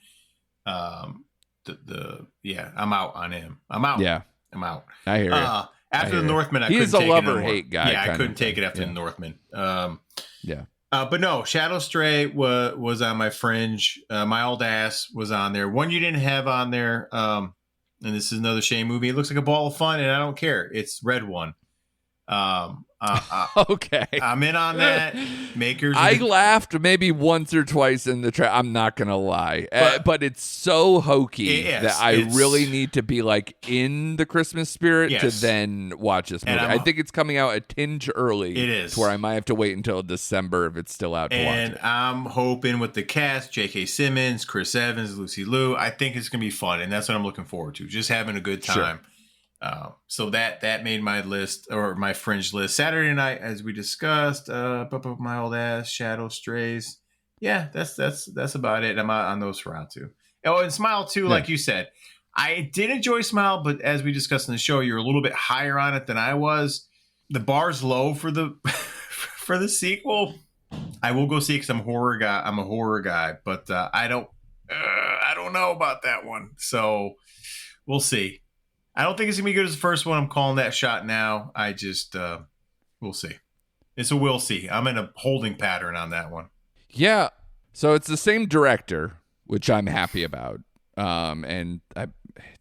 I'm out on him. I'm out. Yeah. I'm out. I hear you. After The Northman, I couldn't take it. He's a love-or-hate guy. Yeah, I couldn't take it after The Northman. Yeah. But no, Shadow Stray was on my fringe. My Old Ass was on there. One you didn't have on there, and this is another Shane movie. It looks like a ball of fun, and I don't care. It's Red One. Okay, I'm in on that. Makers. I laughed maybe once or twice in the I'm not gonna lie, but it's so hokey that I really need to be like in the Christmas spirit to then watch this movie. I think it's coming out a tinge early. It is, to where I might have to wait until December if it's still out to watch it. And I'm hoping with the cast, J.K. Simmons, Chris Evans, Lucy Liu, I think it's gonna be fun, and that's what I'm looking forward to. Just having a good time. Sure. So that made my list or my fringe list. Saturday night, as we discussed, My Old Ass, Shadow Strays. Yeah, that's about it. I'm out on Nosferatu. Oh, and Smile too, like you said. I did enjoy Smile, but as we discussed in the show, you're a little bit higher on it than I was. The bar's low for the for the sequel. I will go see it because I'm a horror guy, but I don't know about that one. So we'll see. I don't think it's gonna be good as the first one. I'm calling that shot now. I just we'll see. It's a we'll see. I'm in a holding pattern on that one. Yeah. So it's the same director, which I'm happy about. And did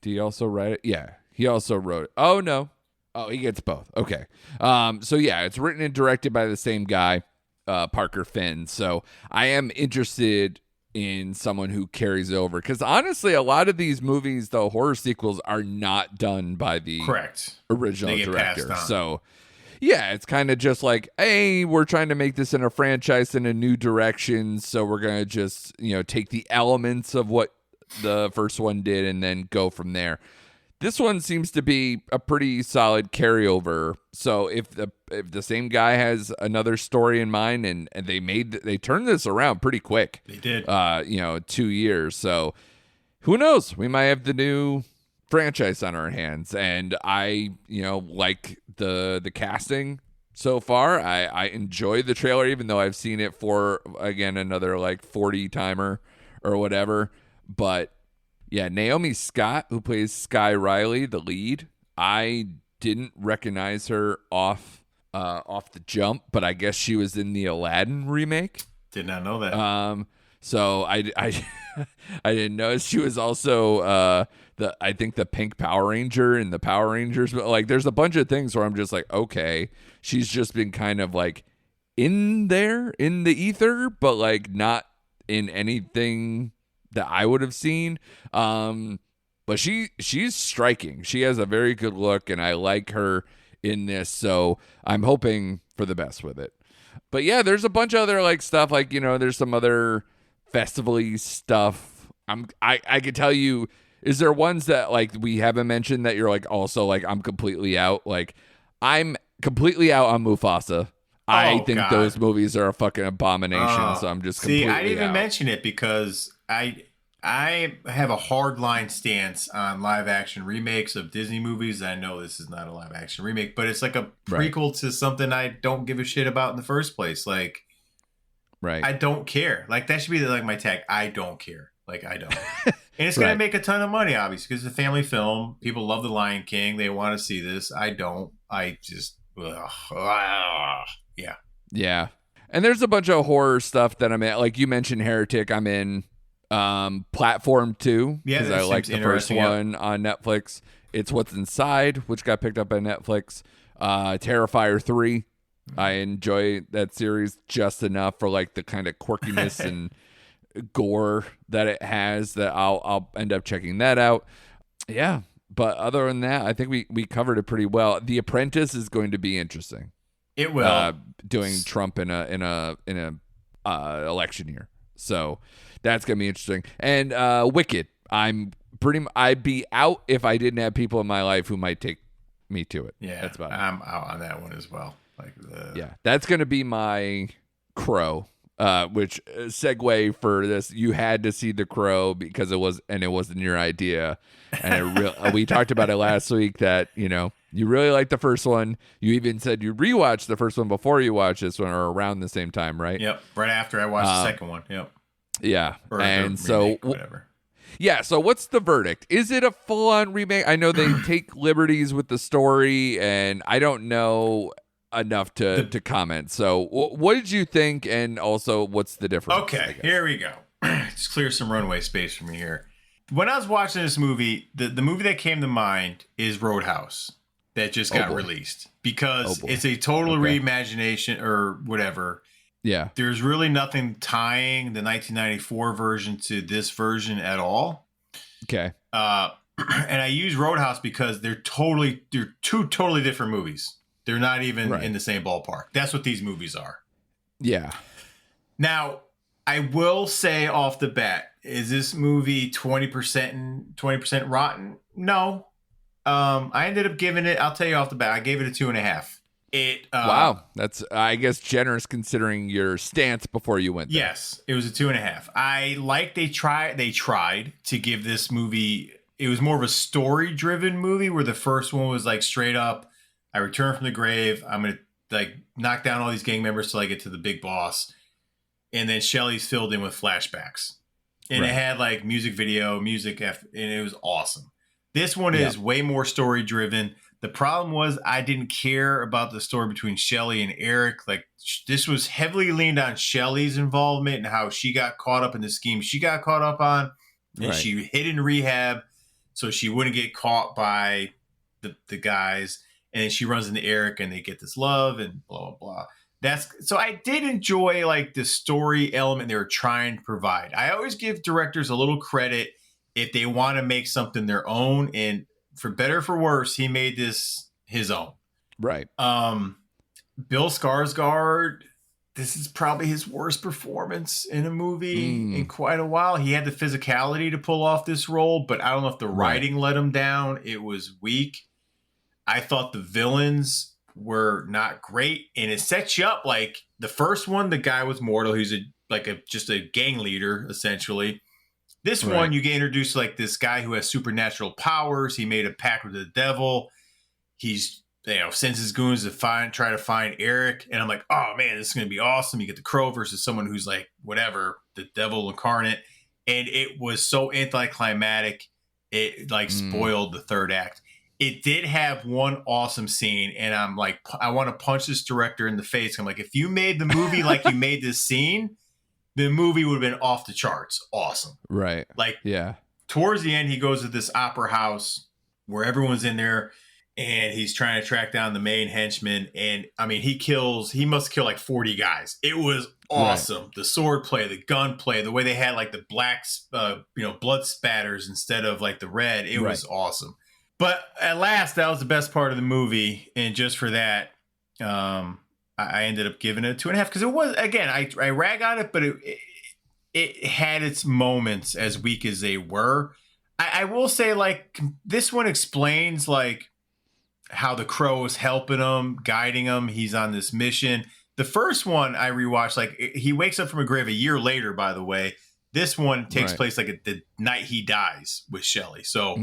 he also write it? Yeah, he also wrote it. Oh no. Oh, he gets both. Okay. So yeah, it's written and directed by the same guy, Parker Finn. So I am interested in someone who carries over, because honestly, a lot of these movies, the horror sequels, are not done by the original director. So yeah, it's kind of just like, hey, we're trying to make this in a franchise in a new direction, so we're gonna just take the elements of what the first one did and then go from there. This one seems to be a pretty solid carryover. So if the same guy has another story in mind, and they turned this around pretty quick. They did. 2 years. So who knows? We might have the new franchise on our hands. And I, like the casting so far. I enjoy the trailer, even though I've seen it for, again, another like 40 timer or whatever. But yeah, Naomi Scott, who plays Sky Riley, the lead, I didn't recognize her off the jump, but I guess she was in the Aladdin remake. Did not know that. So I didn't know she was also I think the Pink Power Ranger in the Power Rangers. But like, there's a bunch of things where I'm just like, okay, she's just been kind of like in there in the ether, but like not in anything that I would have seen. But she's striking. She has a very good look, and I like her in this. So I'm hoping for the best with it. But yeah, there's a bunch of other like stuff. Like, there's some other festival-y stuff. I could tell you, is there ones that like we haven't mentioned that you're like also like I'm completely out? Like, I'm completely out on Mufasa. I think those movies are a fucking abomination. So I'm just completely I didn't even out. mention it because I have a hard line stance on live action remakes of Disney movies. I know this is not a live action remake, but it's like a prequel to something I don't give a shit about in the first place. Like, I don't care. Like, that should be like my tag. I don't care. Like, I don't. And it's going to make a ton of money, obviously, because it's a family film. People love The Lion King. They want to see this. I don't. I just, yeah. Yeah. And there's a bunch of horror stuff that I'm in. Like you mentioned Heretic, I'm in. Platform 2, because I like the first one on Netflix. It's What's Inside, which got picked up by Netflix. Terrifier 3. I enjoy that series just enough for like the kind of quirkiness and gore that it has that I'll end up checking that out. Yeah. But other than that, I think we covered it pretty well. The Apprentice is going to be interesting. It will. Doing Trump in a election year. So that's going to be interesting. And Wicked I'd be out if I didn't have people in my life who might take me to it. Yeah, that's about it. I'm out on that one as well. Yeah, that's going to be my Crow. Which segue for this, you had to see The Crow because it wasn't your idea, and we talked about it last week that you really liked the first one. You even said you rewatched the first one before you watched this one, or around the same time, right? Yep, right after I watched the second one. Yep. Yeah, or and so remake, whatever. Yeah, so what's the verdict? Is it a full-on remake? I know they take liberties with the story, and I don't know enough to comment. So what did you think, and also what's the difference? Okay, here we go. Let's clear some runway space for me here. When I was watching this movie, the movie that came to mind is Roadhouse, that just got released, because it's a total reimagination or whatever. Yeah. There's really nothing tying the 1994 version to this version at all. Okay. And I use Roadhouse because they're two totally different movies. They're not even in the same ballpark. That's what these movies are. Yeah. Now, I will say off the bat, is this movie 20% rotten? No. I ended up giving it, I'll tell you off the bat, I gave it a 2.5. Wow, that's I guess generous considering your stance before you went there. Yes, it was a 2.5. I like they tried to give this movie, it was more of a story driven movie, where the first one was like straight up, I return from the grave, I'm gonna like knock down all these gang members till I get to the big boss, and then Shelley's filled in with flashbacks, and it had like music, and it was awesome. This one is way more story driven. The problem was I didn't care about the story between Shelley and Eric. Like, this was heavily leaned on Shelley's involvement and how she got caught up in the scheme she got caught up on. And she hid in rehab so she wouldn't get caught by the guys. And then she runs into Eric and they get this love and blah, blah, blah. So I did enjoy like the story element they were trying to provide. I always give directors a little credit if they want to make something their own, and for better or for worse, he made this his own. Right. Bill Skarsgård, this is probably his worst performance in a movie in quite a while. He had the physicality to pull off this role, but I don't know if the writing let him down. It was weak. I thought the villains were not great, and it sets you up like the first one. The guy was mortal. He's just a gang leader essentially. This one, you get introduced to like this guy who has supernatural powers. He made a pact with the devil. He's sends his goons to try to find Eric, and I'm like, oh man, this is gonna be awesome. You get the Crow versus someone who's like whatever, the devil incarnate, and it was so anticlimactic. It like spoiled the third act. It did have one awesome scene, and I'm like, I want to punch this director in the face. I'm like, if you made the movie like you made this scene, the movie would have been off the charts. Awesome. Right. Like, towards the end, he goes to this opera house where everyone's in there, and he's trying to track down the main henchman. And I mean, he must kill like 40 guys. It was awesome. The sword play, the gun play, the way they had like the black, blood spatters instead of like the red. It was awesome. But at last, that was the best part of the movie. And just for that, I ended up giving it a 2.5, because it was, again, I rag on it, but it had its moments, as weak as they were. I will say, like, this one explains like how the Crow is helping him, guiding him. He's on this mission. The first one I rewatched, like, he wakes up from a grave a year later, by the way. This one takes place like the night he dies with Shelley. So,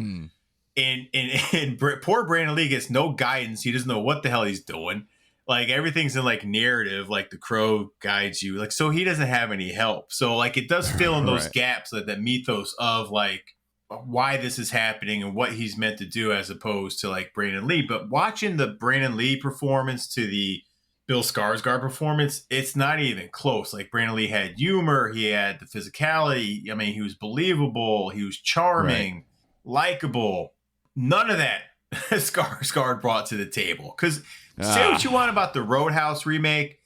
and poor Brandon Lee gets no guidance. He doesn't know what the hell he's doing. Like, everything's in like narrative, like the Crow guides you, like, so he doesn't have any help. So like, it does fill in those gaps, that mythos of like why this is happening and what he's meant to do, as opposed to like Brandon Lee. But watching the Brandon Lee performance to the Bill Skarsgård performance, it's not even close. Like, Brandon Lee had humor, he had the physicality. I mean, he was believable, he was charming, likable. None of that Skarsgård brought to the table. Because say what you want about the Roadhouse remake,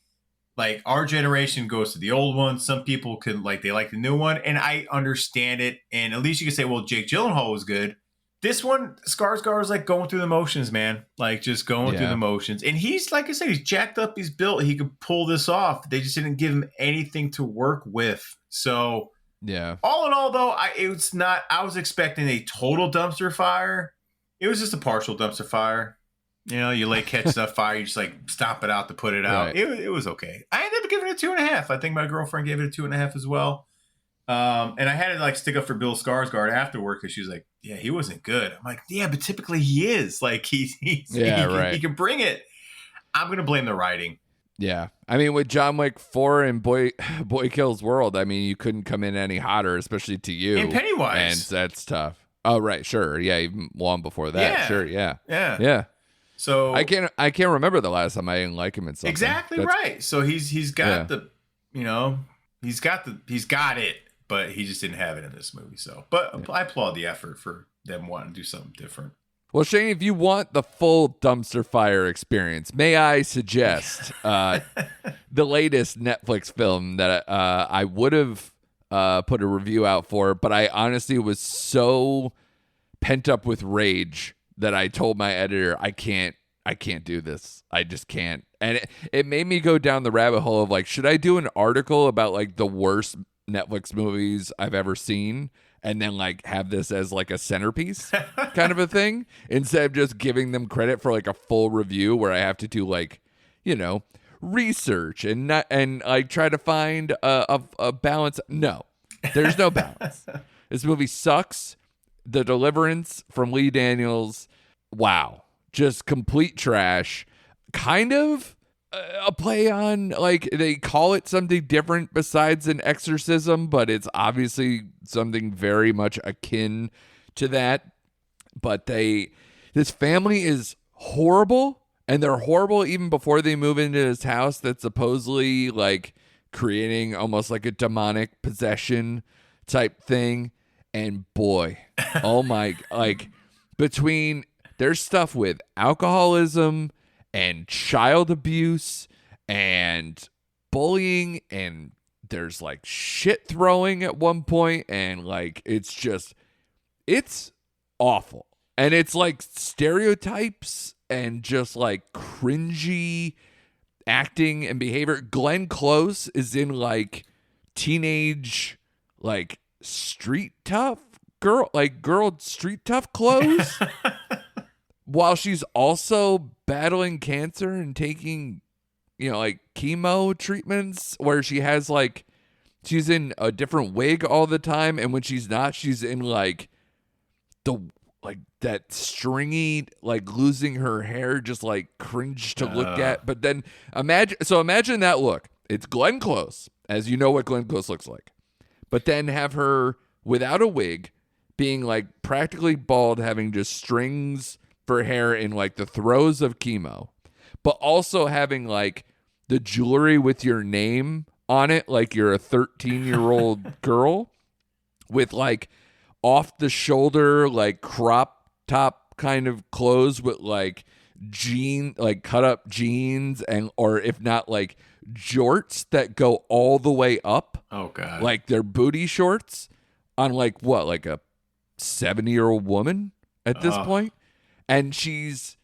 like, our generation goes to the old one. Some people could they like the new one, and I understand it. And at least you can say, well, Jake Gyllenhaal was good. This one, Skarsgård is like going through the motions, man. Like, just going through the motions. And he's, like I said, he's jacked up, he's built, he could pull this off. They just didn't give him anything to work with. So Yeah. All in all, though, it was not. I was expecting a total dumpster fire. It was just a partial dumpster fire. You know, you catch stuff fire, you just like stomp it out to put it out. Right. It was okay. I ended up giving it a 2.5. I think my girlfriend gave it a 2.5 as well. And I had to like stick up for Bill Skarsgård afterward because she was like, "Yeah, he wasn't good." I'm like, "Yeah, but typically he is. Like he can bring it." I'm gonna blame the writing. Yeah. I mean, with John Wick 4 and Boy Kills World, I mean, you couldn't come in any hotter, especially to you. And Pennywise. And that's tough. Oh, right. Sure. Yeah. Even long before that. Yeah. Sure. Yeah. Yeah. Yeah. So I can't remember the last time I didn't like him in something. Exactly right. So he's got he's got it, but he just didn't have it in this movie. So, but I applaud the effort for them wanting to do something different. Well, Shane, if you want the full dumpster fire experience, may I suggest the latest Netflix film that I would have put a review out for, but I honestly was so pent up with rage that I told my editor, I can't do this. I just can't. And it made me go down the rabbit hole of like, should I do an article about like the worst Netflix movies I've ever seen? And then like have this as like a centerpiece kind of a thing instead of just giving them credit for like a full review where I have to do like, research and like try to find a balance. No, there's no balance. This movie sucks. The Deliverance from Lee Daniels. Wow. Just complete trash. Kind of a play on, like, they call it something different besides an exorcism, but it's obviously something very much akin to that. But this family is horrible, and they're horrible even before they move into this house that's supposedly like creating almost like a demonic possession type thing. And boy, oh my, like, between there's stuff with alcoholism and child abuse and bullying, and there's like shit throwing at one point, and like it's awful. And it's like stereotypes and just like cringy acting and behavior. Glenn Close is in like teenage like street tough girl street tough clothes while she's also battling cancer and taking like chemo treatments where she has like she's in a different wig all the time, and when she's not, she's in like that stringy, like losing her hair, just like cringe to look at. But then imagine that look. It's Glenn Close, as you know what Glenn Close looks like. But then have her without a wig, being like practically bald, having just strings for hair in like the throes of chemo, but also having like the jewelry with your name on it, like you're a 13-year-old girl with like off the shoulder, like crop top kind of clothes with like cut up jeans, and or if not like jorts that go all the way up. Oh God. Like they're booty shorts on like what, like a 70-year-old woman at this point. And she's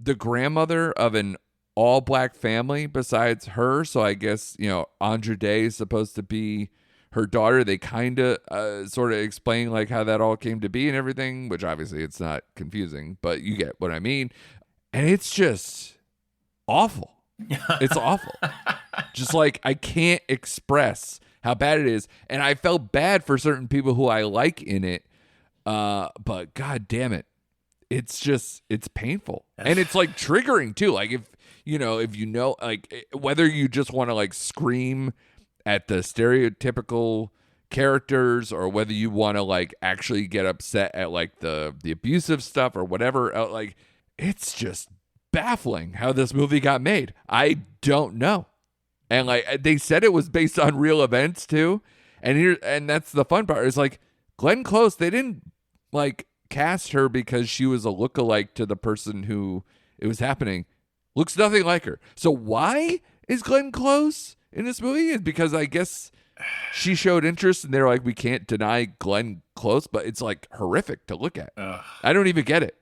the grandmother of an all black family besides her. So I guess, Andra Day is supposed to be her daughter. They kind of sort of explain like how that all came to be and everything, which obviously it's not confusing, but you get what I mean. And it's just awful. It's awful. Just like I can't express how bad it is. And I felt bad for certain people who I like in it. But God damn it. It's painful. And it's like triggering too. Like if like whether you just want to like scream at the stereotypical characters or whether you want to like actually get upset at like the abusive stuff or whatever, like it's just baffling how this movie got made. I don't know. And like they said it was based on real events too. And that's the fun part. Is like Glenn Close, they didn't like cast her because she was a lookalike to the person who it was happening. Looks nothing like her. So why is Glenn Close in this movie? Is because I guess she showed interest and they're like, we can't deny Glenn Close, but it's like horrific to look at. I don't even get it.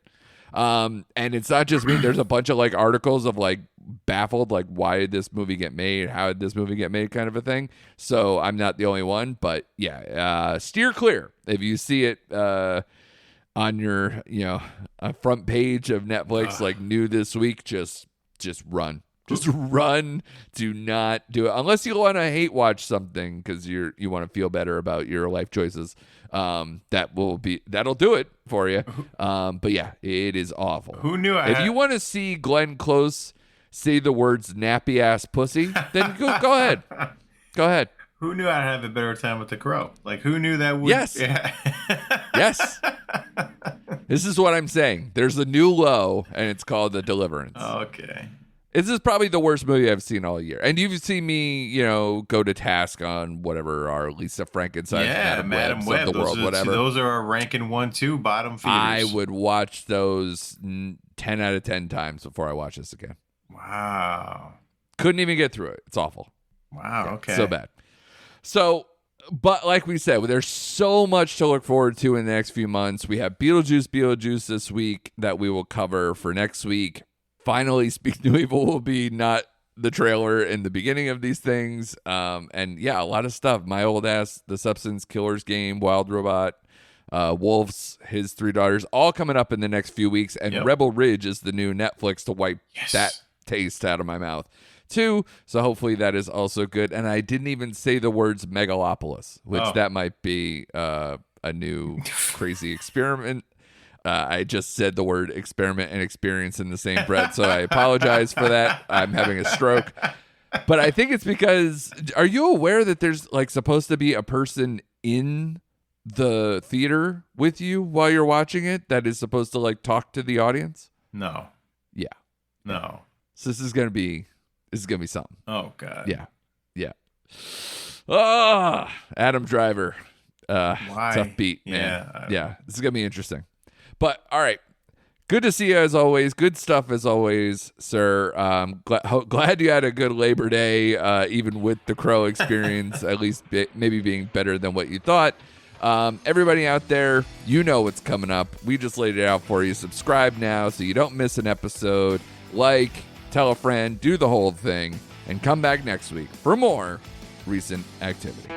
And it's not just me. There's a bunch of like articles of like baffled, like, why did this movie get made? How did this movie get made? Kind of a thing. So I'm not the only one, but yeah, steer clear. If you see it on your, front page of Netflix, like new this week, just run. Just run. Do not do it unless you want to hate watch something because you want to feel better about your life choices. That'll do it for you. But yeah, it is awful. Who knew? If you want to see Glenn Close say the words "nappy ass pussy," then go ahead. Go ahead. Who knew I'd have a better time with The Crow? Like, who knew that would? Yes. Yeah. Yes. This is what I'm saying. There's a new low, and it's called The Deliverance. Okay. This is probably the worst movie I've seen all year. And you've seen me, go to task on whatever our Lisa Frankenstein, Madam Web, of the world, whatever. Those are our ranking 1, 2 bottom feeders. I would watch those 10 out of 10 times before I watch this again. Wow. Couldn't even get through it. It's awful. Wow. Okay. So bad. So, but like we said, there's so much to look forward to in the next few months. We have Beetlejuice this week that we will cover for next week. Finally, Speak No Evil will be not the trailer in the beginning of these things. And yeah, a lot of stuff. My Old Ass, The Substance Killers Game, Wild Robot, Wolves, His Three Daughters, all coming up in the next few weeks. And Rebel Ridge is the new Netflix to wipe that taste out of my mouth too. So hopefully that is also good. And I didn't even say the words Megalopolis, which that might be a new crazy experiment. I just said the word experiment and experience in the same breath, so I apologize for that. I'm having a stroke. But I think it's because, are you aware that there's like supposed to be a person in the theater with you while you're watching it that is supposed to like talk to the audience? No. Yeah. No. So this is gonna be something. Oh God. Yeah. Adam Driver. Why? Tough beat, man. Yeah. This is gonna be interesting. But all right, good to see you as always. Good stuff as always, sir. Glad you had a good Labor Day, even with the Crow experience, at least maybe being better than what you thought. Everybody out there, you know what's coming up. We just laid it out for you. Subscribe now so you don't miss an episode. Like, tell a friend, do the whole thing, and come back next week for more recent activity.